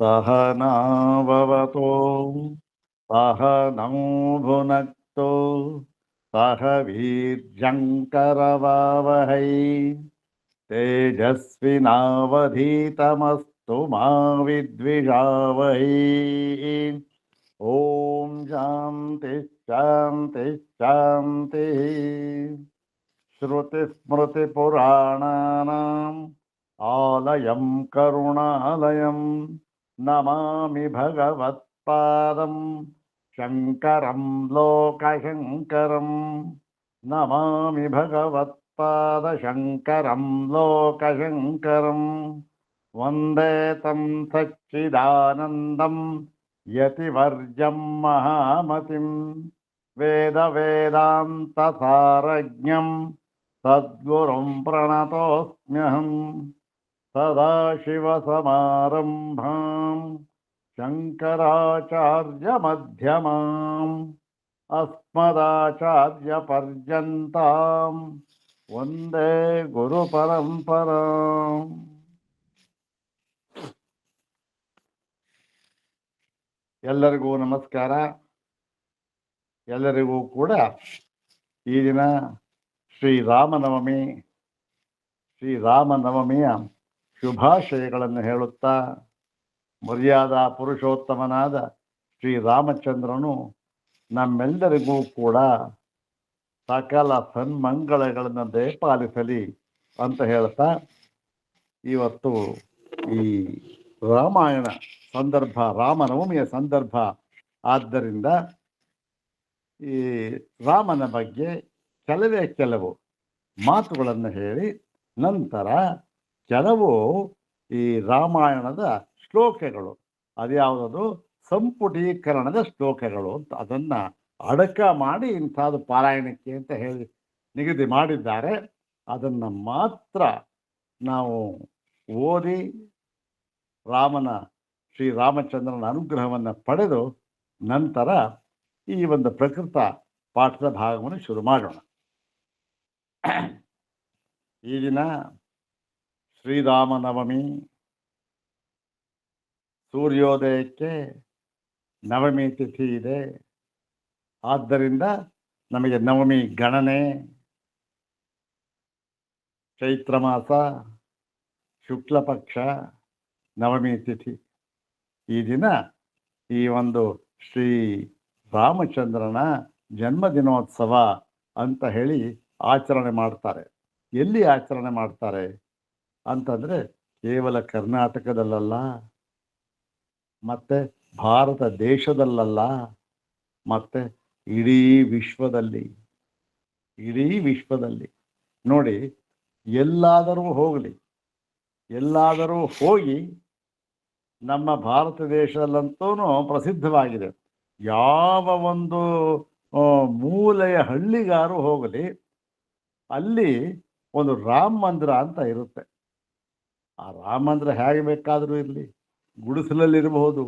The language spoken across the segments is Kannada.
सहनाववतो सहनौ भुनक्तु सह वीर्यङ्करवावहै तेजस्विनावधीतमस्तु मा विद्विषावहै। ॐ शान्ति शान्ति शान्तिः। श्रुतिस्मृतिपुराणानाम् आलयं करुणालयं नमामि भगवत्पादं शङ्करं लोकशङ्करं नमामि भगवत्पादशङ्करं लोकशङ्करं वन्दे तं सच्चिदानन्दं यतिवर्यं महामतिं वेदवेदान्तसारज्ञं सद्गुरुं प्रणतोऽस्म्यहम् सदाशिवसमारम्भां शङ्कराचार्यमध्यमाम् अस्मदाचार्यपर्यन्तां वन्दे गुरुपरम्पराम्। ಎಲ್ಲರಿಗೂ ನಮಸ್ಕಾರ. ಎಲ್ಲರಿಗೂ ಕೂಡ ಈ ದಿನ ಶ್ರೀರಾಮನವಮಿಯ ಶುಭಾಶಯಗಳನ್ನು ಹೇಳುತ್ತಾ, ಮರ್ಯಾದಾ ಪುರುಷೋತ್ತಮನಾದ ಶ್ರೀರಾಮಚಂದ್ರನು ನಮ್ಮೆಲ್ಲರಿಗೂ ಕೂಡ ಸಕಲ ಸನ್ಮಂಗಳಗಳನ್ನು ದಯಪಾಲಿಸಲಿ ಅಂತ ಹೇಳ್ತಾ, ಇವತ್ತು ಈ ರಾಮಾಯಣ ಸಂದರ್ಭ, ರಾಮನವಮಿಯ ಸಂದರ್ಭ ಆದ್ದರಿಂದ ಈ ರಾಮನ ಬಗ್ಗೆ ಕೆಲವು ಮಾತುಗಳನ್ನು ಹೇಳಿ ನಂತರ ಕೆಲವು ಈ ರಾಮಾಯಣದ ಶ್ಲೋಕಗಳು, ಅದ್ಯಾವುದು ಸಂಪುಟೀಕರಣದ ಶ್ಲೋಕಗಳು ಅಂತ ಅದನ್ನು ಅಡಕ ಮಾಡಿ ಇಂಥದ್ದು ಪಾರಾಯಣಕ್ಕೆ ಅಂತ ಹೇಳಿ ನಿಗದಿ ಮಾಡಿದ್ದಾರೆ. ಅದನ್ನು ಮಾತ್ರ ನಾವು ಓದಿ ಶ್ರೀರಾಮಚಂದ್ರನ ಅನುಗ್ರಹವನ್ನು ಪಡೆದು ನಂತರ ಈ ಒಂದು ಪ್ರಕೃತ ಪಾಠದ ಭಾಗವನ್ನು ಶುರು ಮಾಡೋಣ. ಈ ದಿನ ಶ್ರೀರಾಮನವಮಿ, ಸೂರ್ಯೋದಯಕ್ಕೆ ನವಮಿ ತಿಥಿ ಇದೆ. ಆದ್ದರಿಂದ ನಮಗೆ ನವಮಿ ಗಣನೆ, ಚೈತ್ರ ಮಾಸ ಶುಕ್ಲ ಪಕ್ಷ ನವಮಿ ತಿಥಿ. ಈ ದಿನ ಈ ಒಂದು ಶ್ರೀ ರಾಮಚಂದ್ರನ ಜನ್ಮದಿನೋತ್ಸವ ಅಂತ ಹೇಳಿ ಆಚರಣೆ ಮಾಡ್ತಾರೆ. ಎಲ್ಲಿ ಆಚರಣೆ ಮಾಡ್ತಾರೆ ಅಂತಂದರೆ ಕೇವಲ ಕರ್ನಾಟಕದಲ್ಲ, ಮತ್ತು ಭಾರತ ದೇಶದಲ್ಲ, ಮತ್ತು ಇಡೀ ವಿಶ್ವದಲ್ಲಿ ನೋಡಿ, ಎಲ್ಲಾದರೂ ಹೋಗಿ ನಮ್ಮ ಭಾರತ ದೇಶದಲ್ಲಂತೂ ಪ್ರಸಿದ್ಧವಾಗಿದೆ. ಯಾವ ಒಂದು ಮೂಲೆಯ ಹಳ್ಳಿಗಾರು ಹೋಗಲಿ, ಅಲ್ಲಿ ಒಂದು ರಾಮ ಮಂದಿರ ಅಂತ ಇರುತ್ತೆ. ಆ ರಾಮ ಮಂದಿರ ಹೇಗೆ ಬೇಕಾದರೂ ಇರಲಿ, ಗುಡಿಸಲಲ್ಲಿರಬಹುದು,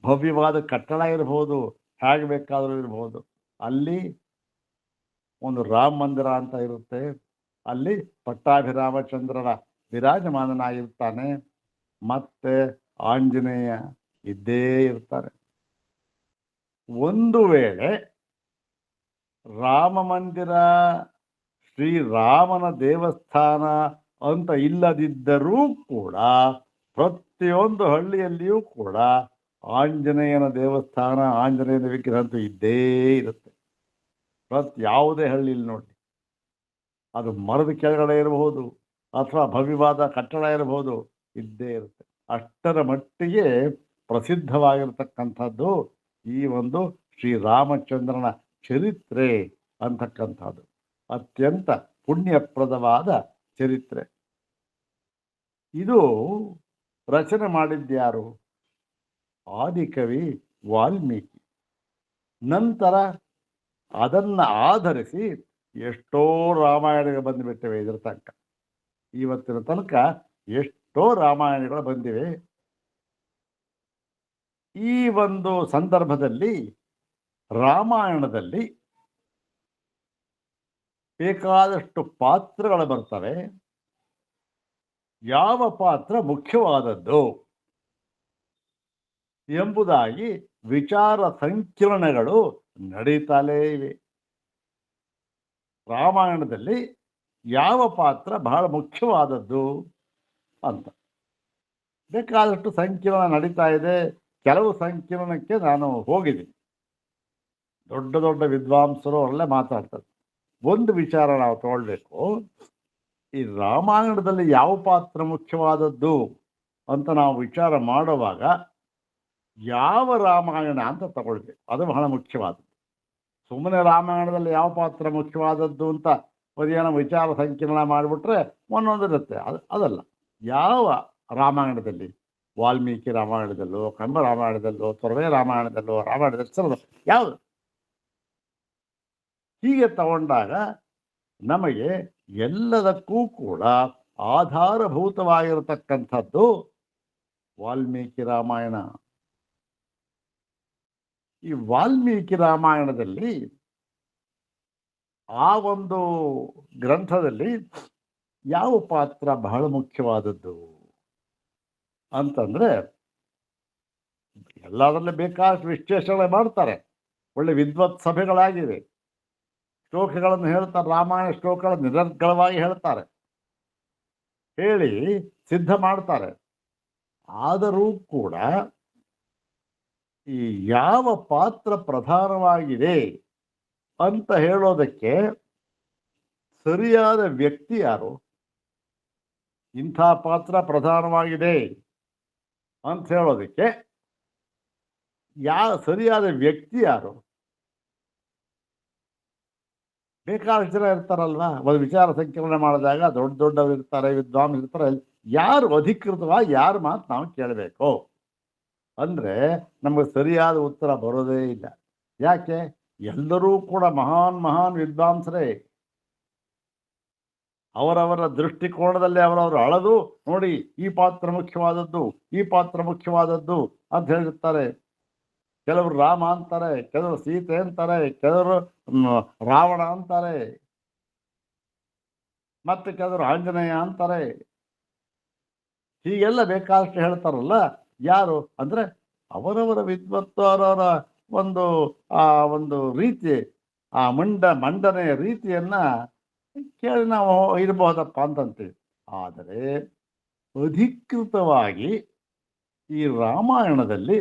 ಭವ್ಯವಾದ ಕಟ್ಟಡ ಇರಬಹುದು, ಹೇಗೆ ಬೇಕಾದರೂ ಇರಬಹುದು, ಅಲ್ಲಿ ಒಂದು ರಾಮ ಮಂದಿರ ಅಂತ ಇರುತ್ತೆ. ಅಲ್ಲಿ ಪಟ್ಟಾಭಿರಾಮಚಂದ್ರನ ವಿರಾಜಮಾನನಾಗಿರ್ತಾನೆ, ಮತ್ತೆ ಆಂಜನೇಯ ಇದ್ದೇ ಇರ್ತಾರೆ. ಒಂದು ವೇಳೆ ರಾಮ ಮಂದಿರ, ಶ್ರೀರಾಮನ ದೇವಸ್ಥಾನ ಅಂತ ಇಲ್ಲದಿದ್ದರೂ ಕೂಡ ಪ್ರತಿಯೊಂದು ಹಳ್ಳಿಯಲ್ಲಿಯೂ ಕೂಡ ಆಂಜನೇಯನ ದೇವಸ್ಥಾನ, ಆಂಜನೇಯನ ವಿಗ್ರಹ ಅಂತೂ ಇದ್ದೇ ಇರುತ್ತೆ. ಯಾವುದೇ ಹಳ್ಳಿಯಲ್ಲಿ ನೋಡಿ, ಅದು ಮರದ ಕೆಳಗಡೆ ಇರಬಹುದು ಅಥವಾ ಭವ್ಯವಾದ ಕಟ್ಟಡ ಇರಬಹುದು, ಇದ್ದೇ ಇರುತ್ತೆ. ಅಷ್ಟರ ಮಟ್ಟಿಗೆ ಪ್ರಸಿದ್ಧವಾಗಿರ್ತಕ್ಕಂಥದ್ದು ಈ ಒಂದು ಶ್ರೀರಾಮಚಂದ್ರನ ಚರಿತ್ರೆ ಅಂತಕ್ಕಂಥದ್ದು. ಅತ್ಯಂತ ಪುಣ್ಯಪ್ರದವಾದ ಚರಿತ್ರೆ. ಇದು ರಚನೆ ಮಾಡಿದ್ಯಾರು? ಆದಿಕವಿ ವಾಲ್ಮೀಕಿ. ನಂತರ ಅದನ್ನು ಆಧರಿಸಿ ಎಷ್ಟೋ ರಾಮಾಯಣಗಳು ಬಂದುಬಿಟ್ಟಿವೆ. ಇದರ ತನಕ ಇವತ್ತಿನ ತನಕ ಎಷ್ಟೋ ರಾಮಾಯಣಗಳು ಬಂದಿವೆ. ಈ ಒಂದು ಸಂದರ್ಭದಲ್ಲಿ ರಾಮಾಯಣದಲ್ಲಿ ಬೇಕಾದಷ್ಟು ಪಾತ್ರಗಳು ಬರ್ತವೆ. ಯಾವ ಪಾತ್ರ ಮುಖ್ಯವಾದದ್ದು ಎಂಬುದಾಗಿ ವಿಚಾರ ಸಂಕಿರಣಗಳು ನಡೀತಲೇ ಇವೆ. ರಾಮಾಯಣದಲ್ಲಿ ಯಾವ ಪಾತ್ರ ಬಹಳ ಮುಖ್ಯವಾದದ್ದು ಅಂತ ಬೇಕಾದಷ್ಟು ಸಂಕಿರಣ ನಡೀತಾ ಇದೆ. ಕೆಲವು ಸಂಕಿರಣಕ್ಕೆ ನಾನು ಹೋಗಿದ್ದೀನಿ. ದೊಡ್ಡ ದೊಡ್ಡ ವಿದ್ವಾಂಸರು ಅವರೆಲ್ಲ ಮಾತಾಡ್ತಾರೆ. ಒಂದು ವಿಚಾರ ನಾವು ತಗೊಳ್ಬೇಕು, ಈ ರಾಮಾಯಣದಲ್ಲಿ ಯಾವ ಪಾತ್ರ ಮುಖ್ಯವಾದದ್ದು ಅಂತ ನಾವು ವಿಚಾರ ಮಾಡುವಾಗ ಯಾವ ರಾಮಾಯಣ ಅಂತ ತಗೊಳ್ಬೇಕು, ಅದು ಬಹಳ ಮುಖ್ಯವಾದದ್ದು. ಸುಮ್ಮನೆ ರಾಮಾಯಣದಲ್ಲಿ ಯಾವ ಪಾತ್ರ ಮುಖ್ಯವಾದದ್ದು ಅಂತ ಏನೋ ವಿಚಾರ ಸಂಕಿರಣ ಮಾಡಿಬಿಟ್ರೆ ಒಂದೊಂದಿರುತ್ತೆ. ಅದಲ್ಲ, ಯಾವ ರಾಮಾಯಣದಲ್ಲಿ, ವಾಲ್ಮೀಕಿ ರಾಮಾಯಣದಲ್ಲೋ, ಕಂಬ ರಾಮಾಯಣದಲ್ಲೋ, ತೊರವೆ ರಾಮಾಯಣದಲ್ಲೋ, ರಾಮಾಯಣದ ಯಾವುದು, ಹೀಗೆ ತಗೊಂಡಾಗ ನಮಗೆ ಎಲ್ಲದಕ್ಕೂ ಕೂಡ ಆಧಾರಭೂತವಾಗಿರತಕ್ಕಂಥದ್ದು ವಾಲ್ಮೀಕಿ ರಾಮಾಯಣ. ಈ ವಾಲ್ಮೀಕಿ ರಾಮಾಯಣದಲ್ಲಿ ಆ ಒಂದು ಗ್ರಂಥದಲ್ಲಿ ಯಾವ ಪಾತ್ರ ಬಹಳ ಮುಖ್ಯವಾದದ್ದು ಅಂತಂದ್ರೆ, ಎಲ್ಲದರಲ್ಲೇ ಬೇಕಾದಷ್ಟು ವಿಶ್ಲೇಷಣೆ ಮಾಡ್ತಾರೆ, ಒಳ್ಳೆ ವಿದ್ವತ್ ಸಭೆಗಳಾಗಿವೆ, ಶ್ಲೋಕಗಳನ್ನು ಹೇಳ್ತಾರೆ, ರಾಮಾಯಣ ಶ್ಲೋಕಗಳನ್ನು ನಿರರ್ಗಳವಾಗಿ ಹೇಳ್ತಾರೆ, ಹೇಳಿ ಸಿದ್ಧ ಮಾಡ್ತಾರೆ. ಆದರೂ ಕೂಡ ಈ ಯಾವ ಪಾತ್ರ ಪ್ರಧಾನವಾಗಿದೆ ಅಂತ ಹೇಳೋದಕ್ಕೆ ಸರಿಯಾದ ವ್ಯಕ್ತಿ ಯಾರು, ಇಂಥ ಪಾತ್ರ ಪ್ರಧಾನವಾಗಿದೆ ಅಂತ ಹೇಳೋದಕ್ಕೆ ಸರಿಯಾದ ವ್ಯಕ್ತಿ ಯಾರು? ಬೇಕಾದಷ್ಟು ಜನ ಇರ್ತಾರಲ್ವಾ, ಒಂದು ವಿಚಾರ ಸಂಕಿರಣ ಮಾಡಿದಾಗ ದೊಡ್ಡ ದೊಡ್ಡವರು ಇರ್ತಾರೆ, ವಿದ್ವಾಂಸ ಇರ್ತಾರೆ. ಯಾರು ಅಧಿಕೃತವಾಗಿ ಯಾರ ಮಾತು ನಾವು ಕೇಳಬೇಕು ಅಂದರೆ ನಮಗೆ ಸರಿಯಾದ ಉತ್ತರ ಬರೋದೇ ಇಲ್ಲ. ಯಾಕೆ? ಎಲ್ಲರೂ ಕೂಡ ಮಹಾನ್ ಮಹಾನ್ ವಿದ್ವಾಂಸರೇ. ಅವರವರ ದೃಷ್ಟಿಕೋನದಲ್ಲಿ ಅವರವರು ಅಳದು ನೋಡಿ, ಈ ಪಾತ್ರ ಮುಖ್ಯವಾದದ್ದು, ಈ ಪಾತ್ರ ಮುಖ್ಯವಾದದ್ದು ಅಂತ ಹೇಳಿರ್ತಾರೆ. ಕೆಲವರು ರಾಮ ಅಂತಾರೆ, ಕೆಲವರು ಸೀತೆ ಅಂತಾರೆ, ಕೆಲವರು ರಾವಣ ಅಂತಾರೆ, ಮತ್ತೆ ಕೆಲವರು ಆಂಜನೇಯ ಅಂತಾರೆ. ಹೀಗೆಲ್ಲ ಬೇಕಾದಷ್ಟು ಹೇಳ್ತಾರಲ್ಲ. ಯಾರು ಅಂದರೆ ಅವರವರ ವಿದ್ವತ್ತು, ಅವರವರ ಒಂದು ರೀತಿ, ಆ ಮಂಡನೆಯ ರೀತಿಯನ್ನ ಕೇಳಿ ನಾವು ಇರಬಹುದಪ್ಪ ಅಂತಂತೀವಿ. ಆದರೆ ಅಧಿಕೃತವಾಗಿ ಈ ರಾಮಾಯಣದಲ್ಲಿ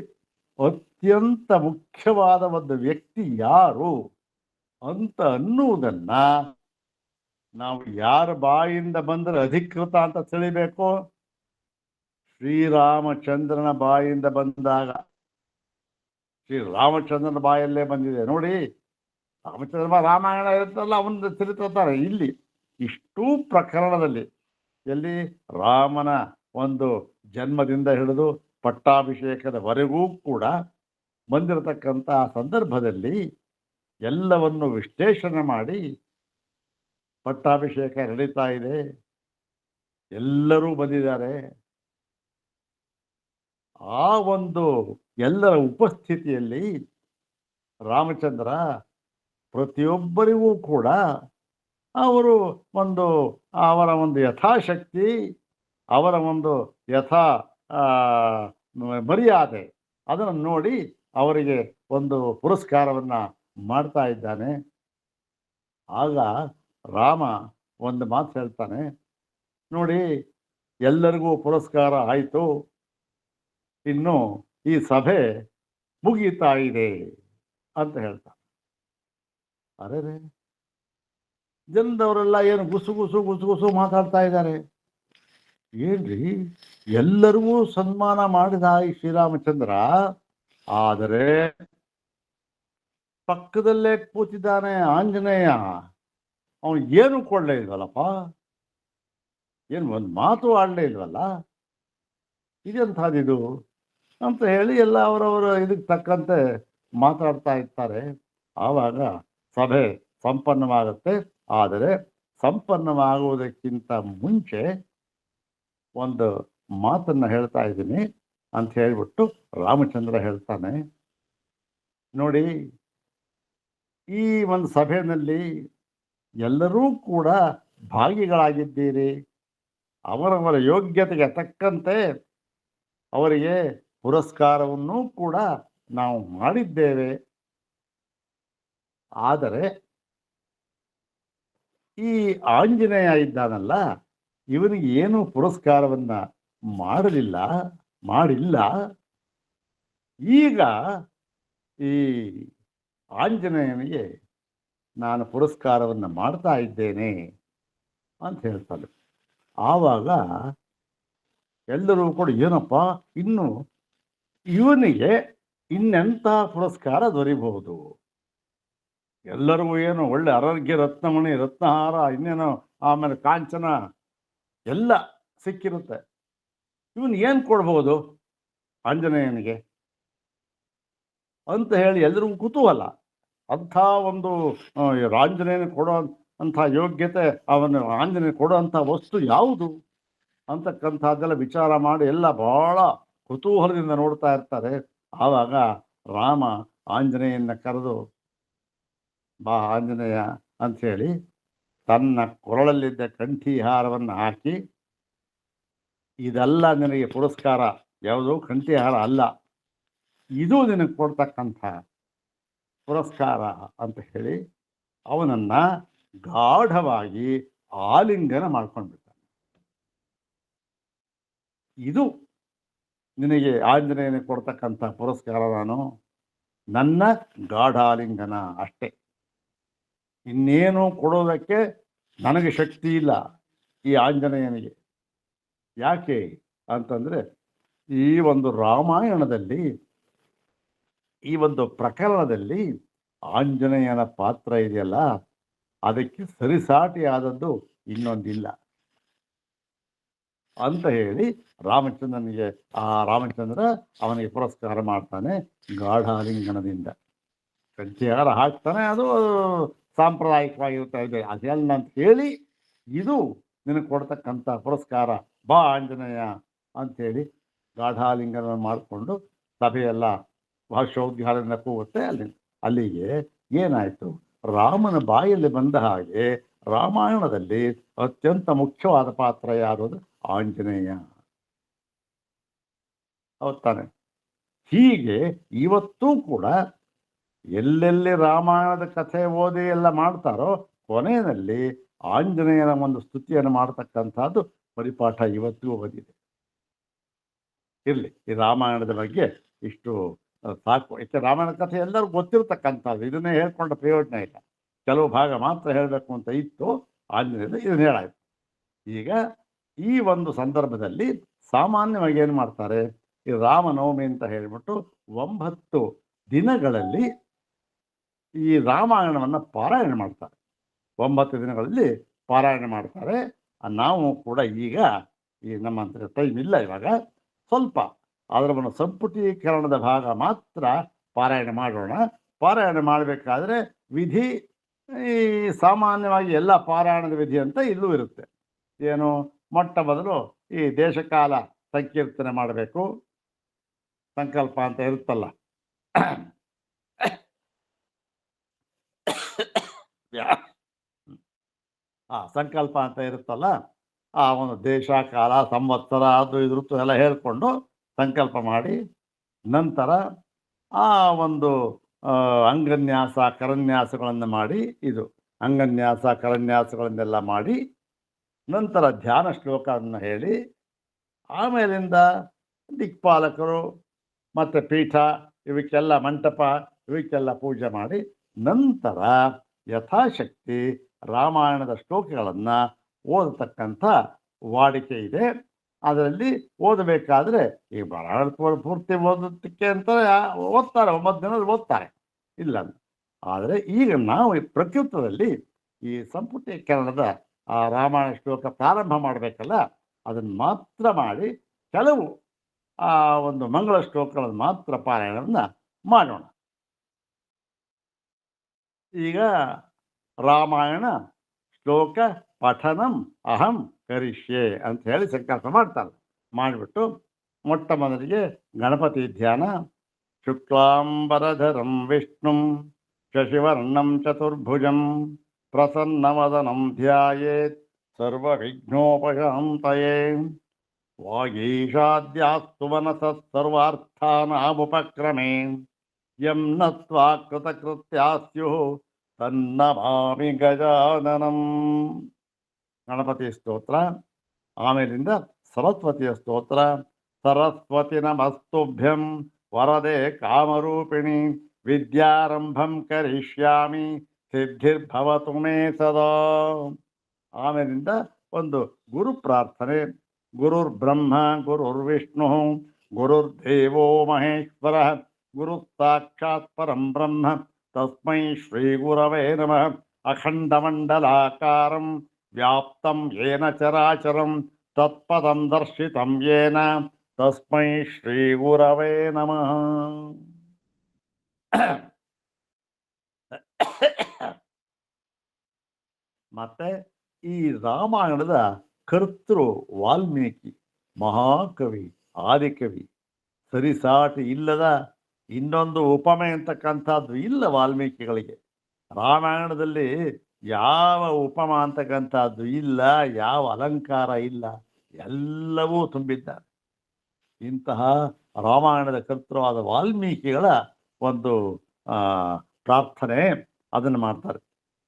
ಅತ್ಯಂತ ಮುಖ್ಯವಾದ ಒಂದು ವ್ಯಕ್ತಿ ಯಾರು ಅಂತ ಅನ್ನುವುದನ್ನ ನಾವು ಯಾರ ಬಾಯಿಂದ ಬಂದರೆ ಅಧಿಕೃತ ಅಂತ ತಿಳಿಬೇಕು. ಶ್ರೀರಾಮಚಂದ್ರನ ಬಾಯಿಂದ ಬಂದಾಗ, ಶ್ರೀರಾಮಚಂದ್ರನ ಬಾಯಲ್ಲೇ ಬಂದಿದೆ ನೋಡಿ. ರಾಮಚಂದ್ರ ರಾಮಾಯಣ ಇರುತ್ತಲ್ಲ, ಅವನ ತಿಳಿತಾರೆ. ಇಲ್ಲಿ ಇಷ್ಟೂ ಪ್ರಕರಣದಲ್ಲಿ ಎಲ್ಲಿ ರಾಮನ ಒಂದು ಜನ್ಮದಿಂದ ಹಿಡಿದು ಪಟ್ಟಾಭಿಷೇಕದವರೆಗೂ ಕೂಡ ಬಂದಿರತಕ್ಕಂಥ ಸಂದರ್ಭದಲ್ಲಿ ಎಲ್ಲವನ್ನು ವಿಶ್ಲೇಷಣೆ ಮಾಡಿ, ಪಟ್ಟಾಭಿಷೇಕ ನಡೀತಾ ಇದೆ, ಎಲ್ಲರೂ ಬಂದಿದ್ದಾರೆ. ಆ ಒಂದು ಎಲ್ಲರ ಉಪಸ್ಥಿತಿಯಲ್ಲಿ ರಾಮಚಂದ್ರ ಪ್ರತಿಯೊಬ್ಬರಿಗೂ ಕೂಡ ಅವರ ಒಂದು ಯಥಾಶಕ್ತಿ, ಅವರ ಒಂದು ಯಥಾ ಮರ್ಯಾದೆ ಅದನ್ನು ನೋಡಿ ಅವರಿಗೆ ಒಂದು ಪುರಸ್ಕಾರವನ್ನು ಮಾಡ್ತಾ ಇದ್ದಾನೆ. ಆಗ ರಾಮ ಒಂದು ಮಾತು ಹೇಳ್ತಾನೆ, ನೋಡಿ ಎಲ್ಲರಿಗೂ ಪುರಸ್ಕಾರ ಆಯಿತು, ಇನ್ನು ಈ ಸಭೆ ಮುಗೀತಾ ಇದೆ ಅಂತ ಹೇಳ್ತಾನೆ. ಅರೆ ಜನದವರೆಲ್ಲ ಏನು ಗುಸು ಗುಸು ಗುಸು ಗುಸು ಮಾತಾಡ್ತಾ ಇದ್ದಾರೆ. ಏನ್ರಿ, ಎಲ್ಲರಿಗೂ ಸನ್ಮಾನ ಮಾಡಿದ ಈ ಶ್ರೀರಾಮಚಂದ್ರ, ಆದರೆ ಪಕ್ಕದಲ್ಲೇ ಕೂತಿದ್ದಾನೆ ಆಂಜನೇಯ, ಅವನು ಏನು ಕೊಡಲೇ ಇಲ್ವಲ್ಲಪ್ಪ, ಏನು ಒಂದು ಮಾತು ಆಡಲೇ ಇಲ್ವಲ್ಲ, ಇದೆಂಥದ್ದು ಅಂತ ಹೇಳಿ ಎಲ್ಲ ಅವರವರ ಇದಕ್ಕೆ ತಕ್ಕಂತೆ ಮಾತಾಡ್ತಾ ಇರ್ತಾರೆ. ಆವಾಗ ಸಭೆ ಸಂಪನ್ನವಾಗುತ್ತೆ. ಆದರೆ ಸಂಪನ್ನವಾಗುವುದಕ್ಕಿಂತ ಮುಂಚೆ ಒಂದು ಮಾತನ್ನು ಹೇಳ್ತಾ ಇದ್ದೀನಿ ಅಂತ ಹೇಳಿಬಿಟ್ಟು ರಾಮಚಂದ್ರ ಹೇಳ್ತಾನೆ, ನೋಡಿ ಈ ಒಂದು ಸಭೆಯಲ್ಲಿ ಎಲ್ಲರೂ ಕೂಡ ಭಾಗಿಗಳಾಗಿದ್ದೀರಿ. ಅವರವರ ಯೋಗ್ಯತೆಗೆ ತಕ್ಕಂತೆ ಅವರಿಗೆ ಪುರಸ್ಕಾರವನ್ನು ಕೂಡ ನಾವು ಮಾಡಿದ್ದೇವೆ. ಆದರೆ ಈ ಆಂಜನೇಯ ಇದ್ದಾನಲ್ಲ, ಇವನಿಗೆ ಏನು ಪುರಸ್ಕಾರವನ್ನ ಮಾಡಿಲ್ಲ. ಈಗ ಈ ಆಂಜನೇಯನಿಗೆ ನಾನು ಪುರಸ್ಕಾರವನ್ನು ಮಾಡ್ತಾ ಇದ್ದೇನೆ ಅಂತ ಹೇಳ್ತಾನೆ. ಆವಾಗ ಎಲ್ಲರೂ ಕೂಡ ಏನಪ್ಪ, ಇನ್ನು ಇವನಿಗೆ ಇನ್ನೆಂಥ ಪುರಸ್ಕಾರ ದೊರೀಬಹುದು? ಎಲ್ಲರಿಗೂ ಏನು ಒಳ್ಳೆ ಆರೋಗ್ಯ ರತ್ನಮಣಿ, ರತ್ನಹಾರ, ಇನ್ನೇನೋ ಆಮೇಲೆ ಕಾಂಚನ ಎಲ್ಲ ಸಿಕ್ಕಿರುತ್ತೆ. ಇವನು ಏನು ಕೊಡ್ಬೋದು ಆಂಜನೇಯನಿಗೆ ಅಂತ ಹೇಳಿ ಎಲ್ಲರಿಗೂ ಕುತೂಹಲ. ಅಂಥ ಒಂದು ಆಂಜನೇಯನ ಕೊಡೋ ಅಂಥ ಯೋಗ್ಯತೆ, ಅವನು ಆಂಜನೇಯ ಕೊಡೋ ಅಂಥ ವಸ್ತು ಯಾವುದು ಅಂತಕ್ಕಂಥದ್ದೆಲ್ಲ ವಿಚಾರ ಮಾಡಿ ಎಲ್ಲ ಬಹಳ ಕುತೂಹಲದಿಂದ ನೋಡ್ತಾ ಇರ್ತಾರೆ. ಆವಾಗ ರಾಮ ಆಂಜನೇಯನ ಕರೆದು, ಬಾ ಆಂಜನೇಯ ಅಂಥೇಳಿ ತನ್ನ ಕೊರಳಲ್ಲಿದ್ದ ಕಂಠೀಹಾರವನ್ನು ಹಾಕಿ, ಇದೆಲ್ಲ ನಿನಗೆ ಪುರಸ್ಕಾರ, ಯಾವುದು ಕಂಠೀಹಾರ ಅಲ್ಲ, ಇದು ನಿನಗೆ ಕೊಡ್ತಕ್ಕಂಥ ಪುರಸ್ಕಾರ ಅಂತ ಹೇಳಿ ಅವನನ್ನ ಗಾಢವಾಗಿ ಆಲಿಂಗನ ಮಾಡ್ಕೊಂಡ್ಬಿಡ್ತಾನೆ. ಇದು ನಿನಗೆ ಆಂಜನೇಯನ ಕೊಡ್ತಕ್ಕಂಥ ಪುರಸ್ಕಾರ, ನನ್ನ ಗಾಢಾಲಿಂಗನ ಅಷ್ಟೇ, ಇನ್ನೇನು ಕೊಡೋದಕ್ಕೆ ನನಗೆ ಶಕ್ತಿ ಇಲ್ಲ ಈ ಆಂಜನೇಯನಿಗೆ. ಯಾಕೆ ಅಂತಂದರೆ, ಈ ಒಂದು ರಾಮಾಯಣದಲ್ಲಿ, ಈ ಒಂದು ಪ್ರಕರಣದಲ್ಲಿ ಆಂಜನೇಯನ ಪಾತ್ರ ಇದೆಯಲ್ಲ, ಅದಕ್ಕೆ ಸರಿಸಾಟಿಯಾದದ್ದು ಇನ್ನೊಂದಿಲ್ಲ ಅಂತ ಹೇಳಿ ರಾಮಚಂದ್ರ ಅವನಿಗೆ ಪುರಸ್ಕಾರ ಮಾಡ್ತಾನೆ ಗಾಢಾಲಿಂಗನದಿಂದ. ಕಂಠೀಹಾರ ಹಾಕ್ತಾನೆ, ಅದು ಸಾಂಪ್ರದಾಯಿಕವಾಗಿರ್ತಾ ಇದೆ, ಅದೆಲ್ಲ ಅಂತ ಹೇಳಿ ಇದು ನಿನಗೆ ಕೊಡ್ತಕ್ಕಂಥ ಪುರಸ್ಕಾರ, ಬಾ ಆಂಜನೇಯ ಅಂಥೇಳಿ ಗಾಢಾಲಿಂಗನ ಮಾಡಿಕೊಂಡು ಸಭೆಯೆಲ್ಲ ಭಾಷೋದ್ಗಾರದಿಂದ ಕೂಗುತ್ತೆ. ಅಲ್ಲಿಗೆ ಏನಾಯಿತು, ರಾಮನ ಬಾಯಲ್ಲಿ ಬಂದ ಹಾಗೆ ರಾಮಾಯಣದಲ್ಲಿ ಅತ್ಯಂತ ಮುಖ್ಯವಾದ ಪಾತ್ರ ಯಾವುದು? ಆಂಜನೇಯ. ಹೌದು ತಾನೆ? ಹೀಗೆ ಇವತ್ತೂ ಕೂಡ ಎಲ್ಲೆಲ್ಲಿ ರಾಮಾಯಣದ ಕಥೆ ಓದಿ ಎಲ್ಲ ಮಾಡ್ತಾರೋ, ಕೊನೆಯಲ್ಲಿ ಆಂಜನೇಯನ ಒಂದು ಸ್ತುತಿಯನ್ನು ಮಾಡ್ತಕ್ಕಂಥದ್ದು ಪರಿಪಾಠ ಇವತ್ತಿಗೂ ಓದಿದೆ. ಇರಲಿ, ಈ ರಾಮಾಯಣದ ಬಗ್ಗೆ ಇಷ್ಟು ಸಾಕು. ಯಾಕೆ ರಾಮಾಯಣ ಕಥೆ ಎಲ್ಲರೂ ಗೊತ್ತಿರ್ತಕ್ಕಂಥದ್ದು, ಇದನ್ನೇ ಹೇಳ್ಕೊಂಡ ಪ್ರಯೋಜನ ಇಲ್ಲ, ಕೆಲವು ಭಾಗ ಮಾತ್ರ ಹೇಳಬೇಕು ಅಂತ ಇತ್ತು. ಆಂಜನೇಯದ ಇದನ್ನು ಹೇಳಾಯ್ತು. ಈಗ ಈ ಒಂದು ಸಂದರ್ಭದಲ್ಲಿ ಸಾಮಾನ್ಯವಾಗಿ ಏನು ಮಾಡ್ತಾರೆ, ಈ ರಾಮನವಮಿ ಅಂತ ಹೇಳಿಬಿಟ್ಟು 9 ದಿನಗಳಲ್ಲಿ ಈ ರಾಮಾಯಣವನ್ನು ಪಾರಾಯಣ ಮಾಡ್ತಾರೆ. 9 ದಿನಗಳಲ್ಲಿ ಪಾರಾಯಣ ಮಾಡ್ತಾರೆ. ನಾವು ಕೂಡ ಈಗ ಈ ನಮ್ಮ ಟೈಮ್ ಇಲ್ಲ ಇವಾಗ, ಸ್ವಲ್ಪ ಅದರ ಒಂದು ಸಂಪುಟೀಕರಣದ ಭಾಗ ಮಾತ್ರ ಪಾರಾಯಣ ಮಾಡೋಣ. ಪಾರಾಯಣ ಮಾಡಬೇಕಾದ್ರೆ ವಿಧಿ ಈ ಸಾಮಾನ್ಯವಾಗಿ ಎಲ್ಲ ಪಾರಾಯಣದ ವಿಧಿ ಅಂತ ಇಲ್ಲೂ ಇರುತ್ತೆ. ಏನು, ಮೊಟ್ಟ ಮೊದಲು ಈ ದೇಶಕಾಲ ಸಂಕೀರ್ತನೆ ಮಾಡಬೇಕು, ಸಂಕಲ್ಪ ಅಂತ ಇರುತ್ತಲ್ಲ, ಸಂಕಲ್ಪ ಅಂತ ಇರುತ್ತಲ್ಲ, ಆ ಒಂದು ದೇಶ, ಕಾಲ, ಸಂವತ್ಸರ, ಅದು ಇದು ಋತು ಎಲ್ಲ ಹೇಳ್ಕೊಂಡು ಸಂಕಲ್ಪ ಮಾಡಿ, ನಂತರ ಆ ಒಂದು ಅಂಗನ್ಯಾಸ ಕರನ್ಯಾಸಗಳನ್ನು ಮಾಡಿ, ಇದು ಅಂಗನ್ಯಾಸ ಕರನ್ಯಾಸಗಳನ್ನೆಲ್ಲ ಮಾಡಿ, ನಂತರ ಧ್ಯಾನ ಶ್ಲೋಕವನ್ನು ಹೇಳಿ, ಆಮೇಲಿಂದ ದಿಕ್ಪಾಲಕರು ಮತ್ತು ಪೀಠ ಇವಕ್ಕೆಲ್ಲ ಮಂಟಪ ಇವಕ್ಕೆಲ್ಲ ಪೂಜೆ ಮಾಡಿ, ನಂತರ ಯಥಾಶಕ್ತಿ ರಾಮಾಯಣದ ಶ್ಲೋಕಗಳನ್ನು ಓದತಕ್ಕಂಥ ವಾಡಿಕೆ ಇದೆ. ಅದರಲ್ಲಿ ಓದಬೇಕಾದ್ರೆ ಈ ರಾಮಾಯಣ ಪೂರ್ತಿ ಓದೋದಕ್ಕೆ ಅಂತ ಓದ್ತಾರೆ, 9 ದಿನದಲ್ಲಿ ಓದ್ತಾರೆ, ಇಲ್ಲ. ಆದರೆ ಈಗ ನಾವು ಈ ಪ್ರಕೃತದಲ್ಲಿ ಈ ಸಂಪುಟೀಕರಣದ ಆ ರಾಮಾಯಣ ಶ್ಲೋಕ ಪ್ರಾರಂಭ ಮಾಡಬೇಕಲ್ಲ, ಅದನ್ನು ಮಾತ್ರ ಮಾಡಿ ಕೆಲವು ಆ ಒಂದು ಮಂಗಳ ಶ್ಲೋಕಗಳನ್ನು ಮಾತ್ರ ಪಾರಾಯಣವನ್ನು ಮಾಡೋಣ. ಈಗ ರಾಮಾಯಣ ಶ್ಲೋಕ ಪಠನಂ ಅಹಂ ಕರಿಷ್ಯೆ ಅಂತ ಹೇಳಿ ಸಂಕಲ್ಪ ಮಾಡ್ತಾರೆ. ಮಾಡಿಬಿಟ್ಟು ಮೊಟ್ಟ ಮೊದಲಿಗೆ ಗಣಪತಿ ಧ್ಯಾನ. ಶುಕ್ಲಾಂಬರಧರಂ ವಿಷ್ಣುಂ ಶಶಿವರ್ಣಂ ಚತುರ್ಭುಜಂ ಪ್ರಸನ್ನವದನಂ ಧ್ಯಾಯೇತ್ ಸರ್ವವಿಘ್ನೋಪಶಾಂತಯೇ. ವಾಗೀಶಾದ್ಯಾಸ್ತು ಮನಸಃ ಸರ್ವಾರ್ಥಾನಾಮುಪಕ್ರಮೇ ಯಂ ನತ್ವಾ ಕೃತಕೃತ್ಯಾಸ್ಯು ತನ್ನಮಾಮಿ ಗಜಾನನಂ. ಗಣಪತಿ ಸ್ತೋತ್ರ. ಆಮೇಲಿಂದ ಸರಸ್ವತಿಯ ಸ್ತೋತ್ರ. ಸರಸ್ವತಿ ನಮಸ್ತುಭ್ಯಂ ವರದೆ ಕಾಮರೂಪಿಣಿ ವಿದ್ಯಾರಂಭಂ ಕರಿಷ್ಯಾಮಿ ಸಿದ್ಧಿರ್ಭವತು ಮೇ ಸದಾ. ಆಮೇಲಿಂದ ಒಂದು ಗುರು ಪ್ರಾರ್ಥನೆ. ಗುರುರ್ಬ್ರಹ್ಮ ಗುರುರ್ವಿಷ್ಣು ಗುರುರ್ದೇವೋ ಮಹೇಶ್ವರ ಗುರು ಸಾಕ್ಷಾತ್ ಪರಂ ಬ್ರಹ್ಮ ತಸ್ಮೈ ಶ್ರೀ ಗುರವೇ ನಮಃ. ಅಖಂಡಮಂಡಲಾಕಾರಂ ವ್ಯಾಪ್ತಂ ಯೇನ ಚರಾಚರಂ ತತ್ಪದಂ ದರ್ಶಿತಂ ಯೇನ ತಸ್ಮೈ ಶ್ರೀ ಗುರವೇ ನಮಃ. ಮತ್ತೆ ಈ ರಾಮಾಯಣದ ಕರ್ತೃ ವಾಲ್ಮೀಕಿ, ಮಹಾಕವಿ, ಆದಿಕವಿ. ಸರಿಸಾಟಿ ಇಲ್ಲದ ಇನ್ನೊಂದು ಉಪಮೆ ಅಂತಕ್ಕಂಥದ್ದು ಇಲ್ಲ ವಾಲ್ಮೀಕಿಗಳಿಗೆ. ರಾಮಾಯಣದಲ್ಲಿ ಯಾವ ಉಪಮ ಅಂತಕ್ಕಂಥದ್ದು ಇಲ್ಲ, ಯಾವ ಅಲಂಕಾರ ಇಲ್ಲ, ಎಲ್ಲವೂ ತುಂಬಿದ್ದಾರೆ. ಇಂತಹ ರಾಮಾಯಣದ ಕರ್ತೃವಾದ ವಾಲ್ಮೀಕಿಗಳ ಒಂದು ಪ್ರಾರ್ಥನೆ ಅದನ್ನು ಮಾಡ್ತಾರೆ.